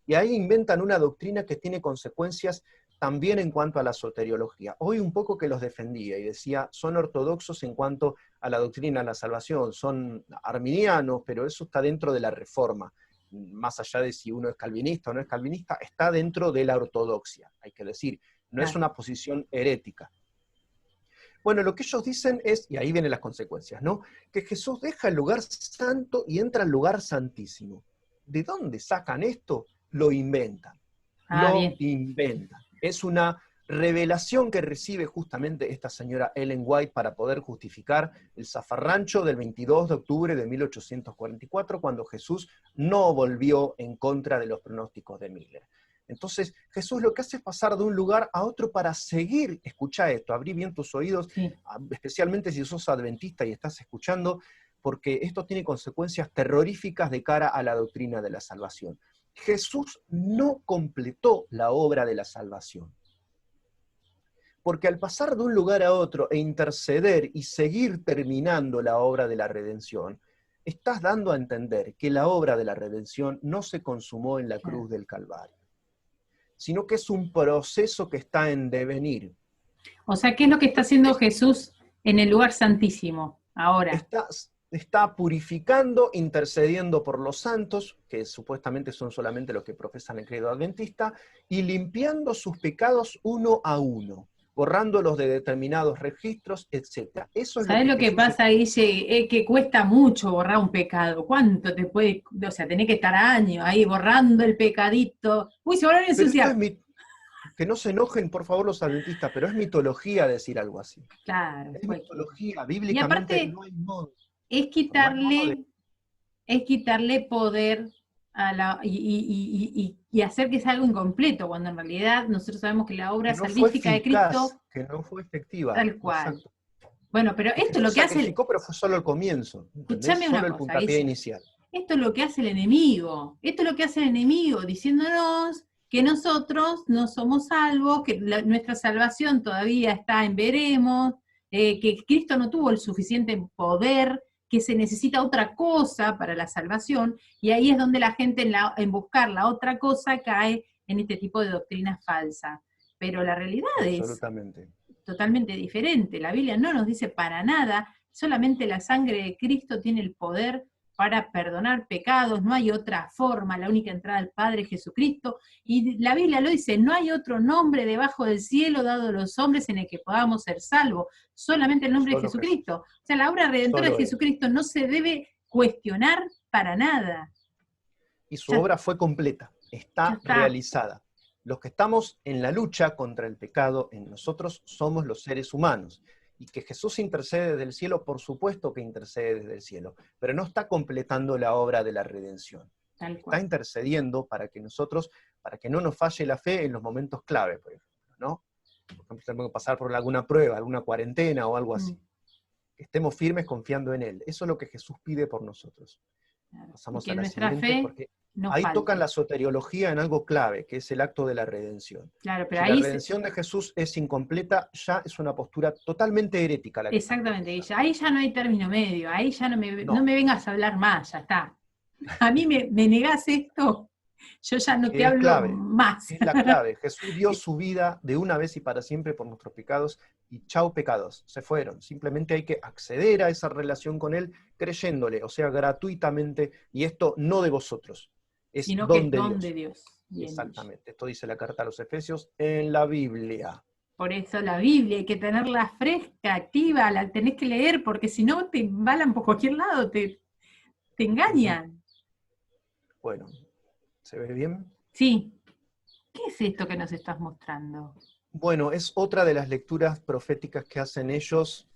Speaker 2: Y ahí inventan una doctrina que tiene consecuencias también en cuanto a la soteriología. Hoy un poco que los defendía y decía, son ortodoxos en cuanto a la doctrina de la salvación, son arminianos, pero eso está dentro de la reforma. Más allá de si uno es calvinista o no es calvinista, está dentro de la ortodoxia, hay que decir, no es una posición herética. Bueno, lo que ellos dicen es, y ahí vienen las consecuencias, ¿no? Que Jesús deja el lugar santo y entra al lugar santísimo. ¿De dónde sacan esto? Lo inventan. Lo inventan. Es una revelación que recibe justamente esta señora Ellen White para poder justificar el zafarrancho del 22 de octubre de 1844, cuando Jesús no volvió en contra de los pronósticos de Miller. Entonces, Jesús lo que hace es pasar de un lugar a otro para seguir, escucha esto, abrí bien tus oídos, sí, especialmente si sos adventista y estás escuchando, porque esto tiene consecuencias terroríficas de cara a la doctrina de la salvación. Jesús no completó la obra de la salvación. Porque al pasar de un lugar a otro e interceder y seguir terminando la obra de la redención, estás dando a entender que la obra de la redención no se consumó en la cruz del Calvario, sino que es un proceso que está en devenir.
Speaker 1: O sea, ¿qué es lo que está haciendo Jesús en el lugar santísimo ahora?
Speaker 2: Está purificando, intercediendo por los santos, que supuestamente son solamente los que profesan el credo adventista, y limpiando sus pecados uno a uno, borrándolos de determinados registros, etc. Eso es
Speaker 1: ¿Sabes lo que pasa, Guille? Es que cuesta mucho borrar un pecado. ¿Cuánto te puede...? O sea, tenés que estar años ahí borrando el pecadito. Uy, se van a ensuciar.
Speaker 2: Que no se enojen, por favor, los adventistas, pero es mitología decir algo así.
Speaker 1: Claro.
Speaker 2: Es mitología, bíblicamente
Speaker 1: y aparte,
Speaker 2: no hay modo.
Speaker 1: Es quitarle poder a la, y hacer que sea algo incompleto, cuando en realidad nosotros sabemos que la obra salvífica de Cristo...
Speaker 2: Que no fue efectiva.
Speaker 1: Tal cual.
Speaker 2: Exacto.
Speaker 1: Bueno, pero esto es lo que hace...
Speaker 2: Pero fue solo el comienzo.
Speaker 1: Escuchame una
Speaker 2: cosa, el puntapié inicial.
Speaker 1: Esto es lo que hace el enemigo. Esto es lo que hace el enemigo, diciéndonos que nosotros no somos salvos, que nuestra salvación todavía está en veremos, que Cristo no tuvo el suficiente poder, que se necesita otra cosa para la salvación, y ahí es donde la gente en buscar la otra cosa cae en este tipo de doctrina falsa. pero la realidad es
Speaker 2: Absolutamente.
Speaker 1: totalmente diferente. La Biblia no nos dice para nada, solamente la sangre de Cristo tiene el poder para perdonar pecados, no hay otra forma, la única entrada al Padre es Jesucristo, y la Biblia lo dice, no hay otro nombre debajo del cielo dado a los hombres en el que podamos ser salvos, solamente el nombre de
Speaker 2: Solo Jesús.
Speaker 1: Jesucristo. O sea, la obra redentora de
Speaker 2: Solo Él.
Speaker 1: Jesucristo no se debe cuestionar para nada.
Speaker 2: Y su
Speaker 1: Ya,
Speaker 2: obra fue completa,
Speaker 1: ya
Speaker 2: está
Speaker 1: está.
Speaker 2: realizada. Los que estamos en la lucha contra el pecado en nosotros somos los seres humanos. Y que Jesús intercede desde el cielo, por supuesto que intercede desde el cielo, pero no está completando la obra de la redención.
Speaker 1: Tal
Speaker 2: Está
Speaker 1: cual.
Speaker 2: intercediendo para que nosotros, para que no nos falle la fe en los momentos clave, por ejemplo, ¿no? Por ejemplo, tenemos que pasar por alguna prueba, alguna cuarentena o algo así. Que estemos firmes confiando en Él. Eso es lo que Jesús pide por nosotros.
Speaker 1: Claro. Y
Speaker 2: Pasamos
Speaker 1: que
Speaker 2: a la
Speaker 1: nuestra
Speaker 2: siguiente,
Speaker 1: fe
Speaker 2: porque
Speaker 1: no
Speaker 2: ahí tocan
Speaker 1: falte.
Speaker 2: la soteriología en algo clave, que es el acto de la redención.
Speaker 1: Claro, pero
Speaker 2: Si la
Speaker 1: ahí
Speaker 2: redención de Jesús es incompleta, ya es una postura totalmente herética la que estás
Speaker 1: exactamente,
Speaker 2: profesando.
Speaker 1: ahí ya no hay término medio, ahí ya no
Speaker 2: No,
Speaker 1: me vengas a hablar más, ya está. A mí me negás esto, yo ya no te
Speaker 2: es
Speaker 1: hablo
Speaker 2: clave,
Speaker 1: más.
Speaker 2: es la clave. Jesús dio su vida de una vez y para siempre por nuestros pecados, y chau pecados, se fueron. Simplemente hay que acceder a esa relación con Él creyéndole, o sea, gratuitamente, y esto no de vosotros, es
Speaker 1: Sino que
Speaker 2: don
Speaker 1: es
Speaker 2: de
Speaker 1: don de
Speaker 2: Dios.
Speaker 1: Dios. Bien dicho.
Speaker 2: Exactamente, esto dice la carta a los Efesios en la Biblia.
Speaker 1: Por eso la Biblia hay que tenerla fresca, activa, la tenés que leer, porque si no te embalan por cualquier lado, te
Speaker 2: Ujú.
Speaker 1: engañan.
Speaker 2: Bueno, ¿se ve bien?
Speaker 1: Sí, ¿qué es esto que nos estás mostrando?
Speaker 2: Bueno, es otra de las lecturas proféticas que hacen ellos.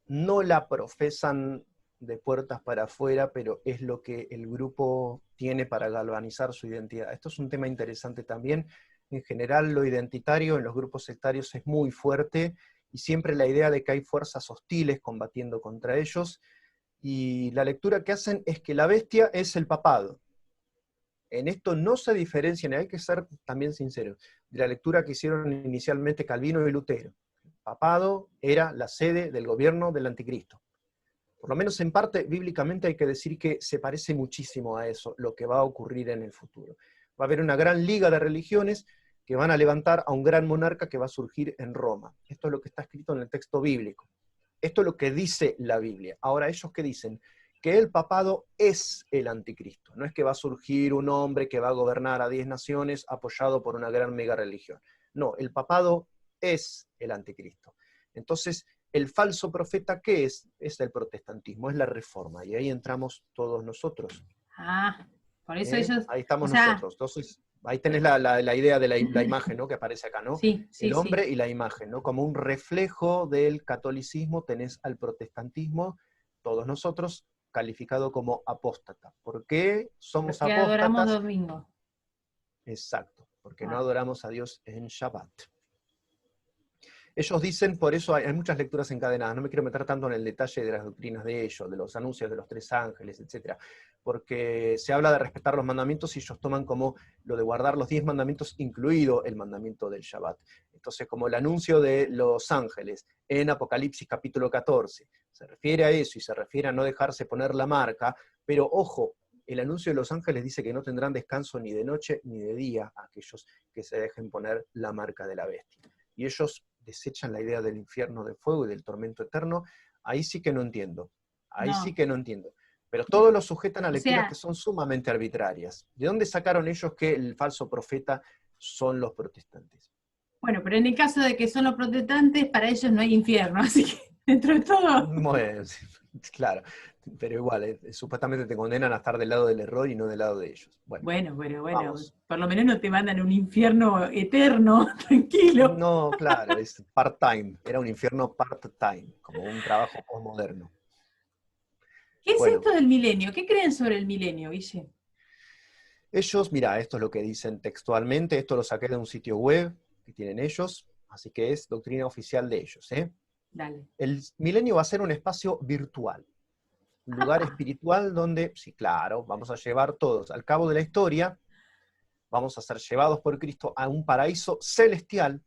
Speaker 2: No la profesan de puertas para afuera, pero es lo que el grupo tiene para galvanizar su identidad. Esto es un tema interesante también. En general, lo identitario en los grupos sectarios es muy fuerte y siempre la idea de que hay fuerzas hostiles combatiendo contra ellos. Y la lectura que hacen es que la bestia es el papado. En esto no se diferencian, y hay que ser también sinceros, de la lectura que hicieron inicialmente Calvino y Lutero. El papado era la sede del gobierno del anticristo. Por lo menos en parte, bíblicamente hay que decir que se parece muchísimo a eso, lo que va a ocurrir en el futuro. Va a haber una gran liga de religiones que van a levantar a un gran monarca que va a surgir en Roma. Esto es lo que está escrito en el texto bíblico. Esto es lo que dice la Biblia. Ahora, ¿ellos qué dicen? Que el papado es el anticristo. No es que va a surgir un hombre que va a gobernar a 10 naciones apoyado por una gran mega religión. No, el papado es el anticristo. Entonces, el falso profeta, ¿qué es? Es el protestantismo, es la reforma. Y ahí entramos todos nosotros.
Speaker 1: Ah, por eso ellos,
Speaker 2: Ahí
Speaker 1: o
Speaker 2: estamos
Speaker 1: sea,
Speaker 2: nosotros. Entonces, ahí tenés la idea de la imagen, ¿no? Que aparece acá, ¿no?
Speaker 1: sí,
Speaker 2: El
Speaker 1: sí, sí.
Speaker 2: hombre y la imagen, ¿no? Como un reflejo del catolicismo tenés al protestantismo, todos nosotros, calificado como apóstata. ¿Por qué somos
Speaker 1: Porque adoramos
Speaker 2: apóstatas?
Speaker 1: domingo.
Speaker 2: Exacto, porque no
Speaker 1: Ah,
Speaker 2: adoramos a Dios en Shabbat. Ellos dicen, por eso hay muchas lecturas encadenadas, no me quiero meter tanto en el detalle de las doctrinas de ellos, de los anuncios de los 3 ángeles, etc. Porque se habla de respetar los mandamientos y ellos toman como lo de guardar los 10 mandamientos, incluido el mandamiento del Shabbat. Entonces, como el anuncio de los ángeles en Apocalipsis capítulo 14, se refiere a eso y se refiere a no dejarse poner la marca, pero ojo, el anuncio de los ángeles dice que no tendrán descanso ni de noche ni de día aquellos que se dejen poner la marca de la bestia. Y ellos desechan la idea del infierno de fuego y del tormento eterno, ahí sí que no entiendo. Ahí sí
Speaker 1: no.
Speaker 2: que no entiendo. Pero todos lo sujetan a
Speaker 1: O
Speaker 2: lecturas que
Speaker 1: sea,
Speaker 2: son sumamente arbitrarias. ¿De dónde sacaron ellos que el falso profeta son los protestantes?
Speaker 1: bueno, pero en el caso de que son los protestantes, para ellos no hay infierno, así que dentro de todo.
Speaker 2: Bueno, claro, pero igual, supuestamente te condenan a estar del lado del error y no del lado de ellos. Bueno,
Speaker 1: Bueno,
Speaker 2: vamos.
Speaker 1: por lo menos no te mandan a un infierno eterno, tranquilo.
Speaker 2: No, claro, es part-time, era un infierno part-time, como un trabajo postmoderno.
Speaker 1: ¿Qué es
Speaker 2: Bueno,
Speaker 1: esto del milenio? ¿Qué creen sobre el milenio, Guille?
Speaker 2: ellos, mira, esto es lo que dicen textualmente, esto lo saqué de un sitio web que tienen ellos, así que es doctrina oficial de ellos.
Speaker 1: Dale.
Speaker 2: El milenio va a ser un espacio virtual, un lugar
Speaker 1: Apa.
Speaker 2: espiritual donde, sí, claro, vamos a llevar todos al cabo de la historia, vamos a ser llevados por Cristo a un paraíso celestial,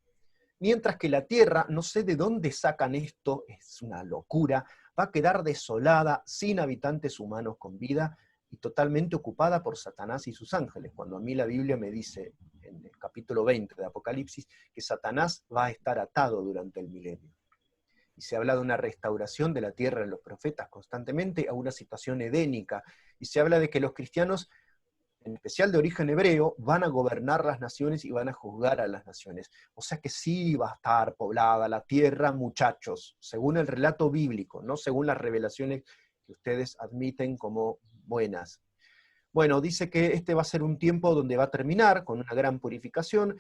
Speaker 2: mientras que la tierra, no sé de dónde sacan esto, es una locura, va a quedar desolada, sin habitantes humanos con vida, y totalmente ocupada por Satanás y sus ángeles, cuando a mí la Biblia me dice, en el capítulo 20 de Apocalipsis, que Satanás va a estar atado durante el milenio. Y se habla de una restauración de la tierra en los profetas constantemente a una situación edénica, y se habla de que los cristianos, en especial de origen hebreo, van a gobernar las naciones y van a juzgar a las naciones. O sea que sí va a estar poblada la tierra, muchachos, según el relato bíblico, no según las revelaciones que ustedes admiten como buenas. Bueno, dice que este va a ser un tiempo donde va a terminar con una gran purificación,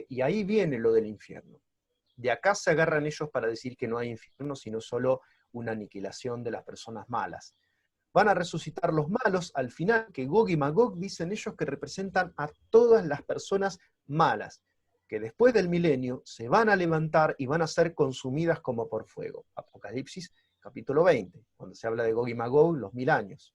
Speaker 2: y ahí viene lo del infierno. De acá se agarran ellos para decir que no hay infierno, sino solo una aniquilación de las personas malas. Van a resucitar los malos al final, que Gog y Magog dicen ellos que representan a todas las personas malas, que después del milenio se van a levantar y van a ser consumidas como por fuego. Apocalipsis capítulo 20, cuando se habla de Gog y Magog, los 1000 años.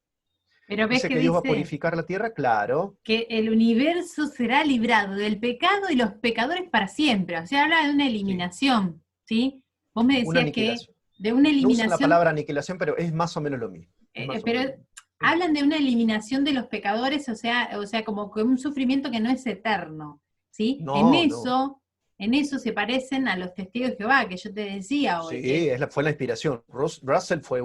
Speaker 1: Pero ves
Speaker 2: Dice
Speaker 1: que
Speaker 2: que Dios va a
Speaker 1: dice
Speaker 2: purificar la tierra, claro.
Speaker 1: que el universo será librado del pecado y los pecadores para siempre. O sea, habla de una
Speaker 2: Sí,
Speaker 1: eliminación, ¿sí? Vos me
Speaker 2: una
Speaker 1: decías que
Speaker 2: aniquilación.
Speaker 1: de una
Speaker 2: No usan la
Speaker 1: eliminación,
Speaker 2: palabra aniquilación, pero es más o menos lo mismo. Es más o
Speaker 1: pero
Speaker 2: menos lo mismo. Sí,
Speaker 1: hablan de una eliminación de los pecadores, o sea, como que un sufrimiento que no es eterno, ¿sí?
Speaker 2: no, no.
Speaker 1: En eso se parecen a los testigos de Jehová, que yo te decía hoy,
Speaker 2: Sí,
Speaker 1: que,
Speaker 2: fue la inspiración. Russell fue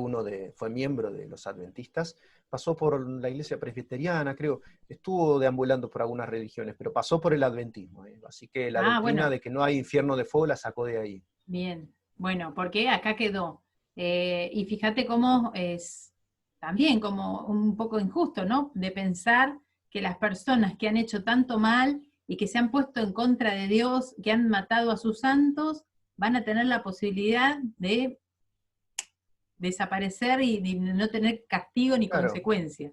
Speaker 2: miembro de los adventistas, pasó por la iglesia presbiteriana, creo, estuvo deambulando por algunas religiones, pero pasó por el adventismo. Así que la doctrina
Speaker 1: bueno,
Speaker 2: de que no hay infierno de fuego la sacó de ahí.
Speaker 1: bien, bueno, porque acá quedó. Y fíjate cómo es también como un poco injusto, ¿no? De pensar que las personas que han hecho tanto mal y que se han puesto en contra de Dios, que han matado a sus santos, van a tener la posibilidad de desaparecer y de no tener castigo ni
Speaker 2: Claro,
Speaker 1: consecuencia.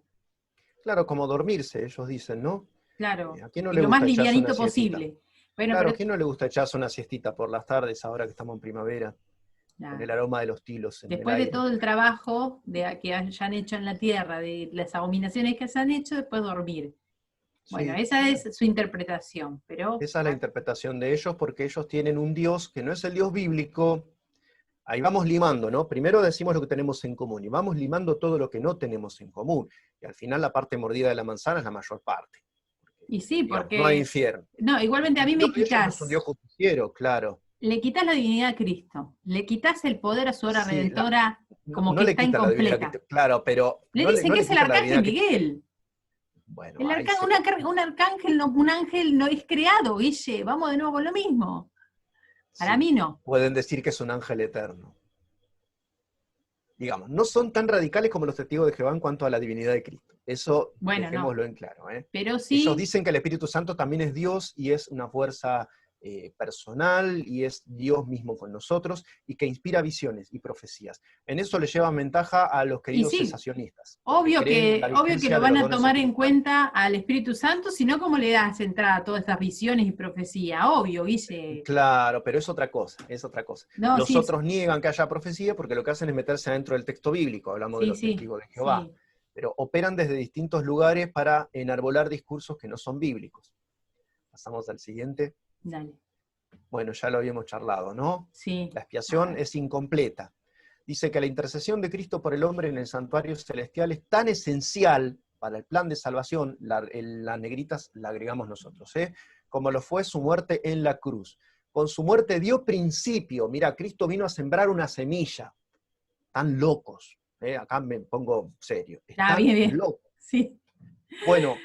Speaker 2: claro, como dormirse, ellos dicen, ¿no?
Speaker 1: Claro,
Speaker 2: ¿A quién no
Speaker 1: y
Speaker 2: le
Speaker 1: lo más
Speaker 2: gusta echarse una
Speaker 1: livianito
Speaker 2: siestita?
Speaker 1: posible. Bueno,
Speaker 2: Claro,
Speaker 1: pero
Speaker 2: ¿a quién no le gusta echarse una siestita por las tardes, ahora que estamos en primavera, con el
Speaker 1: nada.
Speaker 2: aroma de los tilos en el
Speaker 1: Después de
Speaker 2: aire?
Speaker 1: todo el trabajo que hayan hecho en la tierra, de las abominaciones que se han hecho, después dormir. Bueno,
Speaker 2: Sí,
Speaker 1: esa
Speaker 2: bueno.
Speaker 1: es su interpretación, pero
Speaker 2: Esa es la interpretación de ellos, porque ellos tienen un Dios que no es el Dios bíblico. Ahí vamos limando, ¿no? Primero decimos lo que tenemos en común, y vamos limando todo lo que no tenemos en común. Y al final la parte mordida de la manzana es la mayor parte.
Speaker 1: y sí,
Speaker 2: Digamos, no hay
Speaker 1: porque,
Speaker 2: infierno.
Speaker 1: no, igualmente a
Speaker 2: El
Speaker 1: mí
Speaker 2: Dios
Speaker 1: me
Speaker 2: de ellos no es un Dios justiciero, claro.
Speaker 1: le quitas la divinidad a Cristo, le quitas el poder a su obra
Speaker 2: Sí,
Speaker 1: redentora
Speaker 2: no,
Speaker 1: como
Speaker 2: no
Speaker 1: que
Speaker 2: le
Speaker 1: está
Speaker 2: quita la divinidad
Speaker 1: incompleta.
Speaker 2: claro, pero
Speaker 1: Le
Speaker 2: no le,
Speaker 1: dicen
Speaker 2: no
Speaker 1: que
Speaker 2: le
Speaker 1: es el
Speaker 2: quita la
Speaker 1: arcángel
Speaker 2: divinidad
Speaker 1: Miguel.
Speaker 2: bueno,
Speaker 1: El
Speaker 2: ahí
Speaker 1: arcángel,
Speaker 2: se le...
Speaker 1: un arcángel, no, un ángel no es creado, Guille, vamos de nuevo con lo mismo. Para
Speaker 2: Sí,
Speaker 1: mí no.
Speaker 2: pueden decir que es un ángel eterno. Digamos, no son tan radicales como los testigos de Jehová en cuanto a la divinidad de Cristo. Eso
Speaker 1: Bueno, no.
Speaker 2: dejémoslo en claro, ¿eh?
Speaker 1: Pero
Speaker 2: Ellos
Speaker 1: sí.
Speaker 2: dicen que el Espíritu Santo también es Dios y es una fuerza personal y es Dios mismo con nosotros y que inspira visiones y profecías. En eso le llevan ventaja a los
Speaker 1: Y
Speaker 2: queridos
Speaker 1: sí,
Speaker 2: cesacionistas, porque
Speaker 1: obvio
Speaker 2: creen en la
Speaker 1: que
Speaker 2: vigencia
Speaker 1: lo
Speaker 2: de
Speaker 1: van
Speaker 2: los
Speaker 1: a
Speaker 2: dones
Speaker 1: tomar en
Speaker 2: espirituales.
Speaker 1: cuenta al Espíritu Santo, si no, ¿cómo le das entrada a todas estas visiones y profecía? Obvio, Guille.
Speaker 2: Claro, pero es otra cosa, es otra cosa.
Speaker 1: No,
Speaker 2: Los
Speaker 1: sí,
Speaker 2: otros niegan que haya profecía porque lo que hacen es meterse adentro del texto bíblico, hablamos de
Speaker 1: sí,
Speaker 2: los
Speaker 1: sí,
Speaker 2: testigos de Jehová,
Speaker 1: sí,
Speaker 2: pero operan desde distintos lugares para enarbolar discursos que no son bíblicos. Pasamos al siguiente.
Speaker 1: dale,
Speaker 2: Bueno, ya lo habíamos charlado, ¿no?
Speaker 1: sí,
Speaker 2: La
Speaker 1: a
Speaker 2: expiación
Speaker 1: ver.
Speaker 2: es incompleta. Dice que la intercesión de Cristo por el hombre en el santuario celestial es tan esencial para el plan de salvación, las negritas la agregamos nosotros, como lo fue su muerte en la cruz. Con su muerte dio principio, mira, Cristo vino a sembrar una semilla. Están locos, acá me pongo serio,
Speaker 1: Ah, bien,
Speaker 2: están
Speaker 1: bien,
Speaker 2: locos.
Speaker 1: sí.
Speaker 2: Bueno,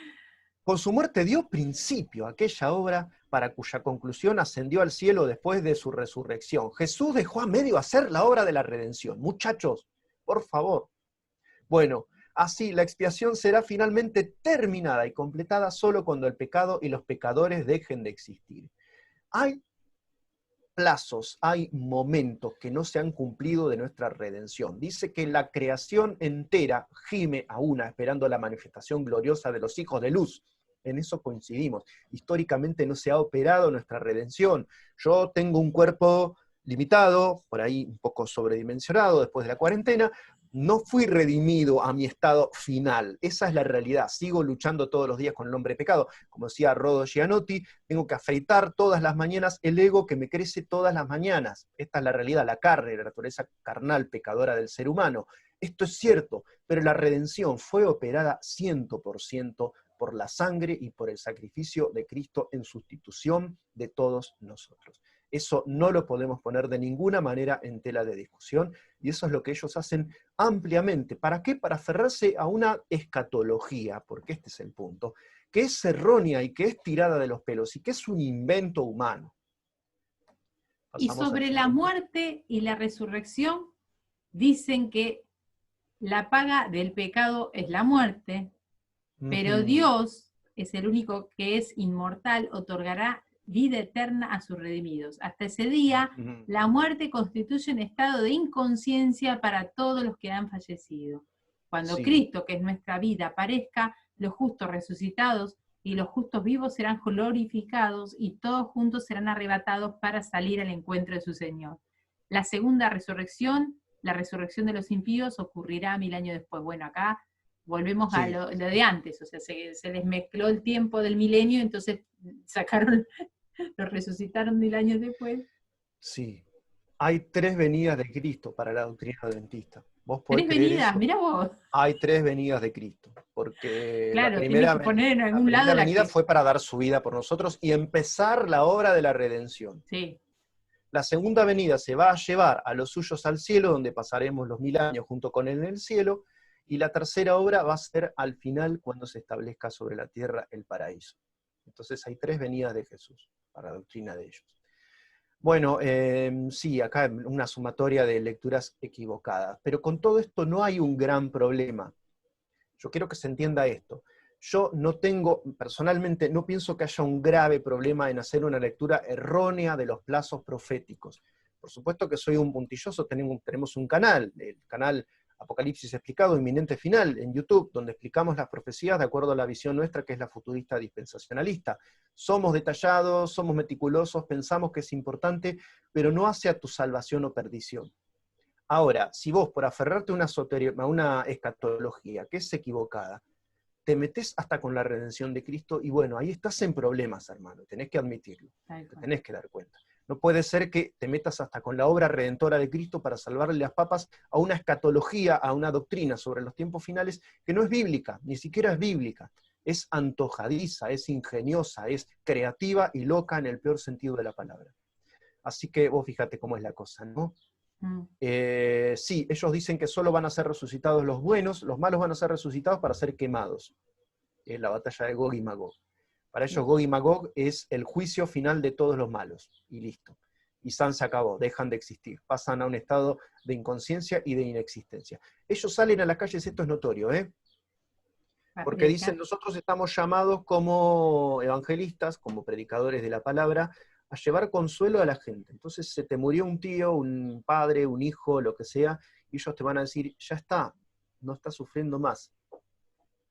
Speaker 2: con su muerte dio principio a aquella obra para cuya conclusión ascendió al cielo después de su resurrección. Jesús dejó a medio hacer la obra de la redención. Muchachos, por favor. Bueno, así la expiación será finalmente terminada y completada solo cuando el pecado y los pecadores dejen de existir. Hay plazos, hay momentos que no se han cumplido de nuestra redención. Dice que la creación entera gime a una esperando la manifestación gloriosa de los hijos de luz. En eso coincidimos. Históricamente no se ha operado nuestra redención. Yo tengo un cuerpo limitado, por ahí un poco sobredimensionado después de la cuarentena, no fui redimido a mi estado final. Esa es la realidad. Sigo luchando todos los días con el hombre de pecado. Como decía Rodo Gianotti, tengo que afeitar todas las mañanas el ego que me crece todas las mañanas. Esta es la realidad, la carne, la naturaleza carnal, pecadora del ser humano. Esto es cierto, pero la redención fue operada 100% por la sangre y por el sacrificio de Cristo en sustitución de todos nosotros. Eso no lo podemos poner de ninguna manera en tela de discusión, y eso es lo que ellos hacen ampliamente. ¿Para qué? Para aferrarse a una escatología, porque este es el punto, que es errónea y que es tirada de los pelos y que es un invento humano.
Speaker 1: Y sobre la muerte y la resurrección, dicen que la paga del pecado es la muerte, pero Dios es el único que es inmortal, otorgará vida eterna a sus redimidos. Hasta ese día, la muerte constituye un estado de inconsciencia para todos los que han fallecido. Cuando Cristo, que es nuestra vida, aparezca, los justos resucitados y los justos vivos serán glorificados y todos juntos serán arrebatados para salir al encuentro de su Señor. La segunda resurrección, la resurrección de los impíos, ocurrirá 1000 años después. Bueno, acá volvemos a lo de antes, o sea, se les mezcló el tiempo del milenio, entonces los resucitaron 1000 años después.
Speaker 2: Sí, hay 3 venidas de Cristo para la doctrina adventista. ¿Vos podés
Speaker 1: 3 venidas, eso? Mirá vos.
Speaker 2: Hay 3 venidas de Cristo, porque
Speaker 1: claro, la primera
Speaker 2: venida fue para dar su vida por nosotros y empezar la obra de la redención.
Speaker 1: Sí.
Speaker 2: La segunda venida se va a llevar a los suyos al cielo, donde pasaremos los 1000 años junto con él en el cielo, y la tercera obra va a ser al final, cuando se establezca sobre la tierra el paraíso. Entonces hay 3 venidas de Jesús, para la doctrina de ellos. Bueno, sí, acá una sumatoria de lecturas equivocadas, pero con todo esto no hay un gran problema. Yo quiero que se entienda esto. Yo personalmente no pienso que haya un grave problema en hacer una lectura errónea de los plazos proféticos. Por supuesto que soy un puntilloso, tenemos un canal, el canal Apocalipsis Explicado, Inminente Final, en YouTube, donde explicamos las profecías de acuerdo a la visión nuestra, que es la futurista dispensacionalista. Somos detallados, somos meticulosos, pensamos que es importante, pero no hace a tu salvación o perdición. Ahora, si vos, por aferrarte a una escatología que es equivocada, te metés hasta con la redención de Cristo, y bueno, ahí estás en problemas, hermano, tenés que admitirlo, te tenés que dar cuenta. No puede ser que te metas hasta con la obra redentora de Cristo para salvarle las papas a una escatología, a una doctrina sobre los tiempos finales que no es bíblica, ni siquiera es bíblica. Es antojadiza, es ingeniosa, es creativa y loca en el peor sentido de la palabra. Así que vos fíjate cómo es la cosa, ¿no? Sí, ellos dicen que solo van a ser resucitados los buenos, los malos van a ser resucitados para ser quemados. Es la batalla de Gog y Magog. Para ellos Gog y Magog es el juicio final de todos los malos, y listo. Y San se acabó, dejan de existir, pasan a un estado de inconsciencia y de inexistencia. Ellos salen a las calles, esto es notorio, porque dicen, nosotros estamos llamados como evangelistas, como predicadores de la palabra, a llevar consuelo a la gente. Entonces se te murió un tío, un padre, un hijo, lo que sea, y ellos te van a decir, ya está, no estás sufriendo más.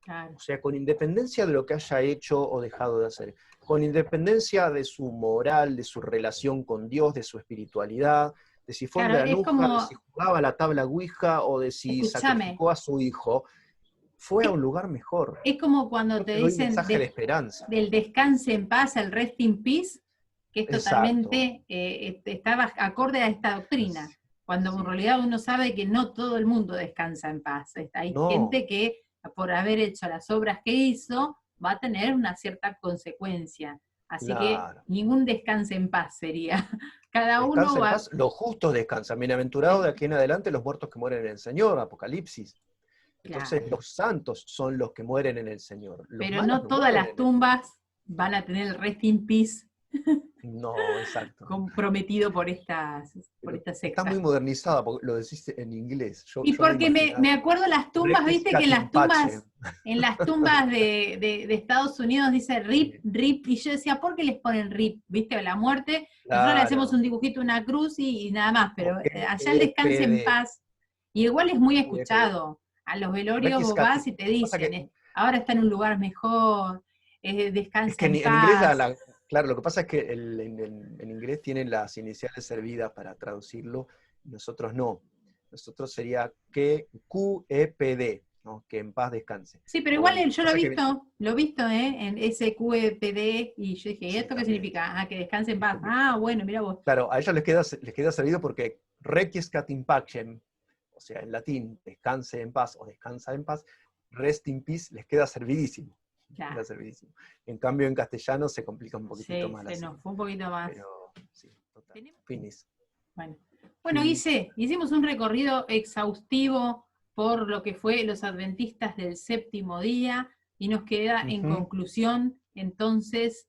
Speaker 2: Claro. O sea, con independencia de lo que haya hecho o dejado de hacer, con independencia de su moral, de su relación con Dios, de su espiritualidad, de si fue una granuja, de si jugaba a la tabla ouija o de si sacrificó a su hijo, fue a un lugar mejor.
Speaker 1: Es como cuando te dicen
Speaker 2: un mensaje de esperanza.
Speaker 1: Del descanse en paz, el rest in peace, que es totalmente, estaba acorde a esta doctrina, cuando en realidad uno sabe que no todo el mundo descansa en paz. Hay gente que por haber hecho las obras que hizo, va a tener una cierta consecuencia. Así que ningún descanse en paz sería. Cada uno va...
Speaker 2: Paz, los justos descansan. Bienaventurados de aquí en adelante los muertos que mueren en el Señor, Apocalipsis. Entonces los santos son los que mueren en el Señor.
Speaker 1: Pero no todas las tumbas van a tener el rest in peace.
Speaker 2: No, exacto.
Speaker 1: Comprometido por estas sectas.
Speaker 2: Está muy modernizada, porque lo decís en inglés.
Speaker 1: Porque me acuerdo las tumbas, viste que en las tumbas de Estados Unidos dice RIP, RIP, y yo decía, ¿por qué les ponen RIP? ¿Viste? La muerte, nosotros le hacemos un dibujito, una cruz y nada más, pero allá el descanse en paz. Y igual es muy escuchado. A los velorios vos vas y te dicen, ahora está en un lugar mejor, descansa en paz.
Speaker 2: Claro, lo que pasa es que en inglés tienen las iniciales servidas para traducirlo, y nosotros no. Nosotros sería QEPD, ¿no? Que en paz descanse.
Speaker 1: Sí, pero igual yo lo he visto en ese QEPD, y yo dije, ¿y esto qué significa? Ah, que descanse en paz. Ah, bueno, mira vos.
Speaker 2: Claro, a ellos les queda servido porque requiescat in pacem, o sea, en latín, descanse en paz o descansa en paz, rest in peace les queda servidísimo.
Speaker 1: Claro.
Speaker 2: Queda servidísimo. En cambio, en castellano se complica un poquitito más la
Speaker 1: se nos
Speaker 2: sílaba.
Speaker 1: fue un poquito más.
Speaker 2: Pero, sí, total. Finis.
Speaker 1: Bueno, Guille, hicimos un recorrido exhaustivo por lo que fue los adventistas del séptimo día, y nos queda en conclusión, entonces,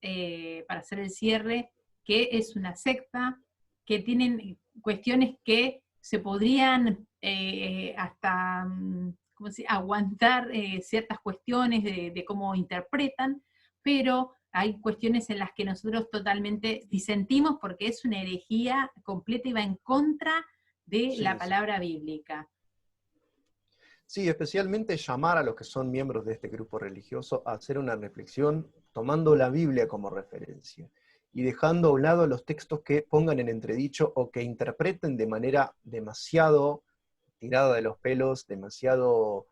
Speaker 1: para hacer el cierre, que es una secta, que tienen cuestiones que se podrían hasta aguantar ciertas cuestiones de cómo interpretan, pero hay cuestiones en las que nosotros totalmente disentimos porque es una herejía completa y va en contra de la palabra bíblica.
Speaker 2: Sí, especialmente llamar a los que son miembros de este grupo religioso a hacer una reflexión tomando la Biblia como referencia y dejando a un lado los textos que pongan en entredicho o que interpreten de manera demasiado tirada de los pelos, demasiado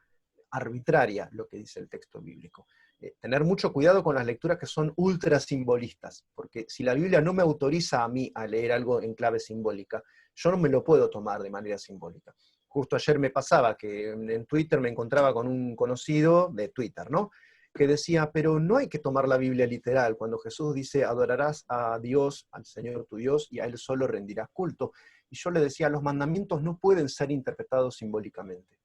Speaker 2: arbitraria lo que dice el texto bíblico. Tener mucho cuidado con las lecturas que son ultra simbolistas, porque si la Biblia no me autoriza a mí a leer algo en clave simbólica, yo no me lo puedo tomar de manera simbólica. Justo ayer me pasaba que en Twitter me encontraba con un conocido de Twitter, ¿no? Que decía, pero no hay que tomar la Biblia literal, cuando Jesús dice, adorarás a Dios, al Señor tu Dios, y a Él solo rendirás culto. Y yo le decía, los mandamientos no pueden ser interpretados simbólicamente.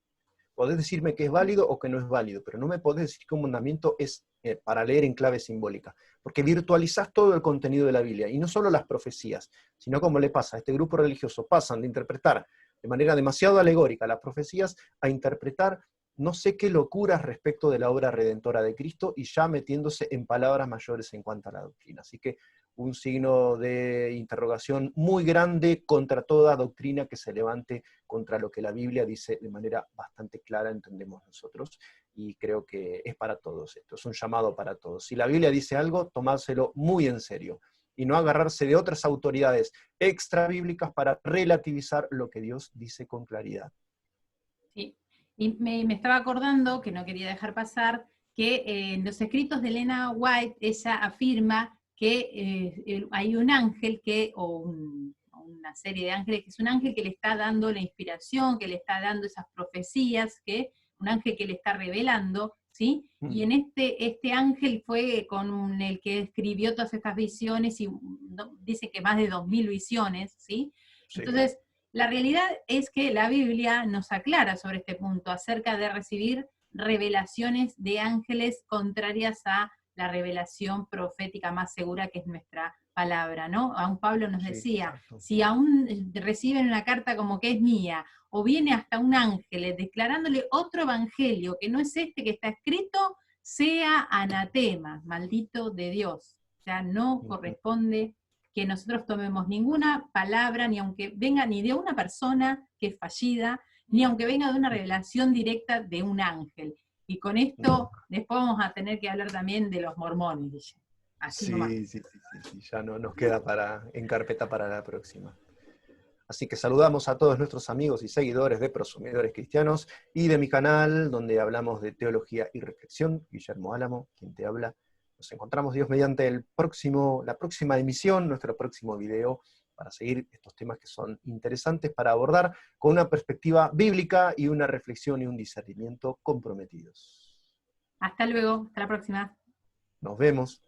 Speaker 2: Podés decirme que es válido o que no es válido, pero no me podés decir que un mandamiento es para leer en clave simbólica, porque virtualizás todo el contenido de la Biblia, y no solo las profecías, sino como le pasa a este grupo religioso, pasan de interpretar de manera demasiado alegórica las profecías a interpretar no sé qué locuras respecto de la obra redentora de Cristo, y ya metiéndose en palabras mayores en cuanto a la doctrina. Así que un signo de interrogación muy grande contra toda doctrina que se levante contra lo que la Biblia dice de manera bastante clara, entendemos nosotros, y creo que es para todos esto, es un llamado para todos. Si la Biblia dice algo, tomárselo muy en serio, y no agarrarse de otras autoridades extra bíblicas para relativizar lo que Dios dice con claridad.
Speaker 1: Sí, y me estaba acordando, que no quería dejar pasar, que en los escritos de Elena White, ella afirma que hay un ángel una serie de ángeles, que es un ángel que le está dando la inspiración, que le está dando esas profecías, un ángel que le está revelando, ¿sí? Y en este ángel fue con el que escribió todas estas visiones, y dice que más de 2000 visiones, ¿sí? Sí. Entonces, la realidad es que la Biblia nos aclara sobre este punto, acerca de recibir revelaciones de ángeles contrarias a la revelación profética más segura, que es nuestra palabra, ¿no? Aún Pablo nos decía, si aún reciben una carta como que es mía, o viene hasta un ángel declarándole otro evangelio que no es este que está escrito, sea anatema, maldito de Dios. O sea, no corresponde que nosotros tomemos ninguna palabra, ni aunque venga ni de una persona que es fallida, ni aunque venga de una revelación directa de un ángel. Y con esto después vamos a tener que hablar también de los mormones. Así nomás.
Speaker 2: Sí, ya no nos queda en carpeta para la próxima. Así que saludamos a todos nuestros amigos y seguidores de Prosumidores Cristianos y de mi canal, donde hablamos de teología y reflexión. Guillermo Álamo, quien te habla. Nos encontramos, Dios mediante, la próxima emisión, nuestro próximo video, para seguir estos temas que son interesantes para abordar con una perspectiva bíblica y una reflexión y un discernimiento comprometidos.
Speaker 1: Hasta luego, hasta la próxima.
Speaker 2: Nos vemos.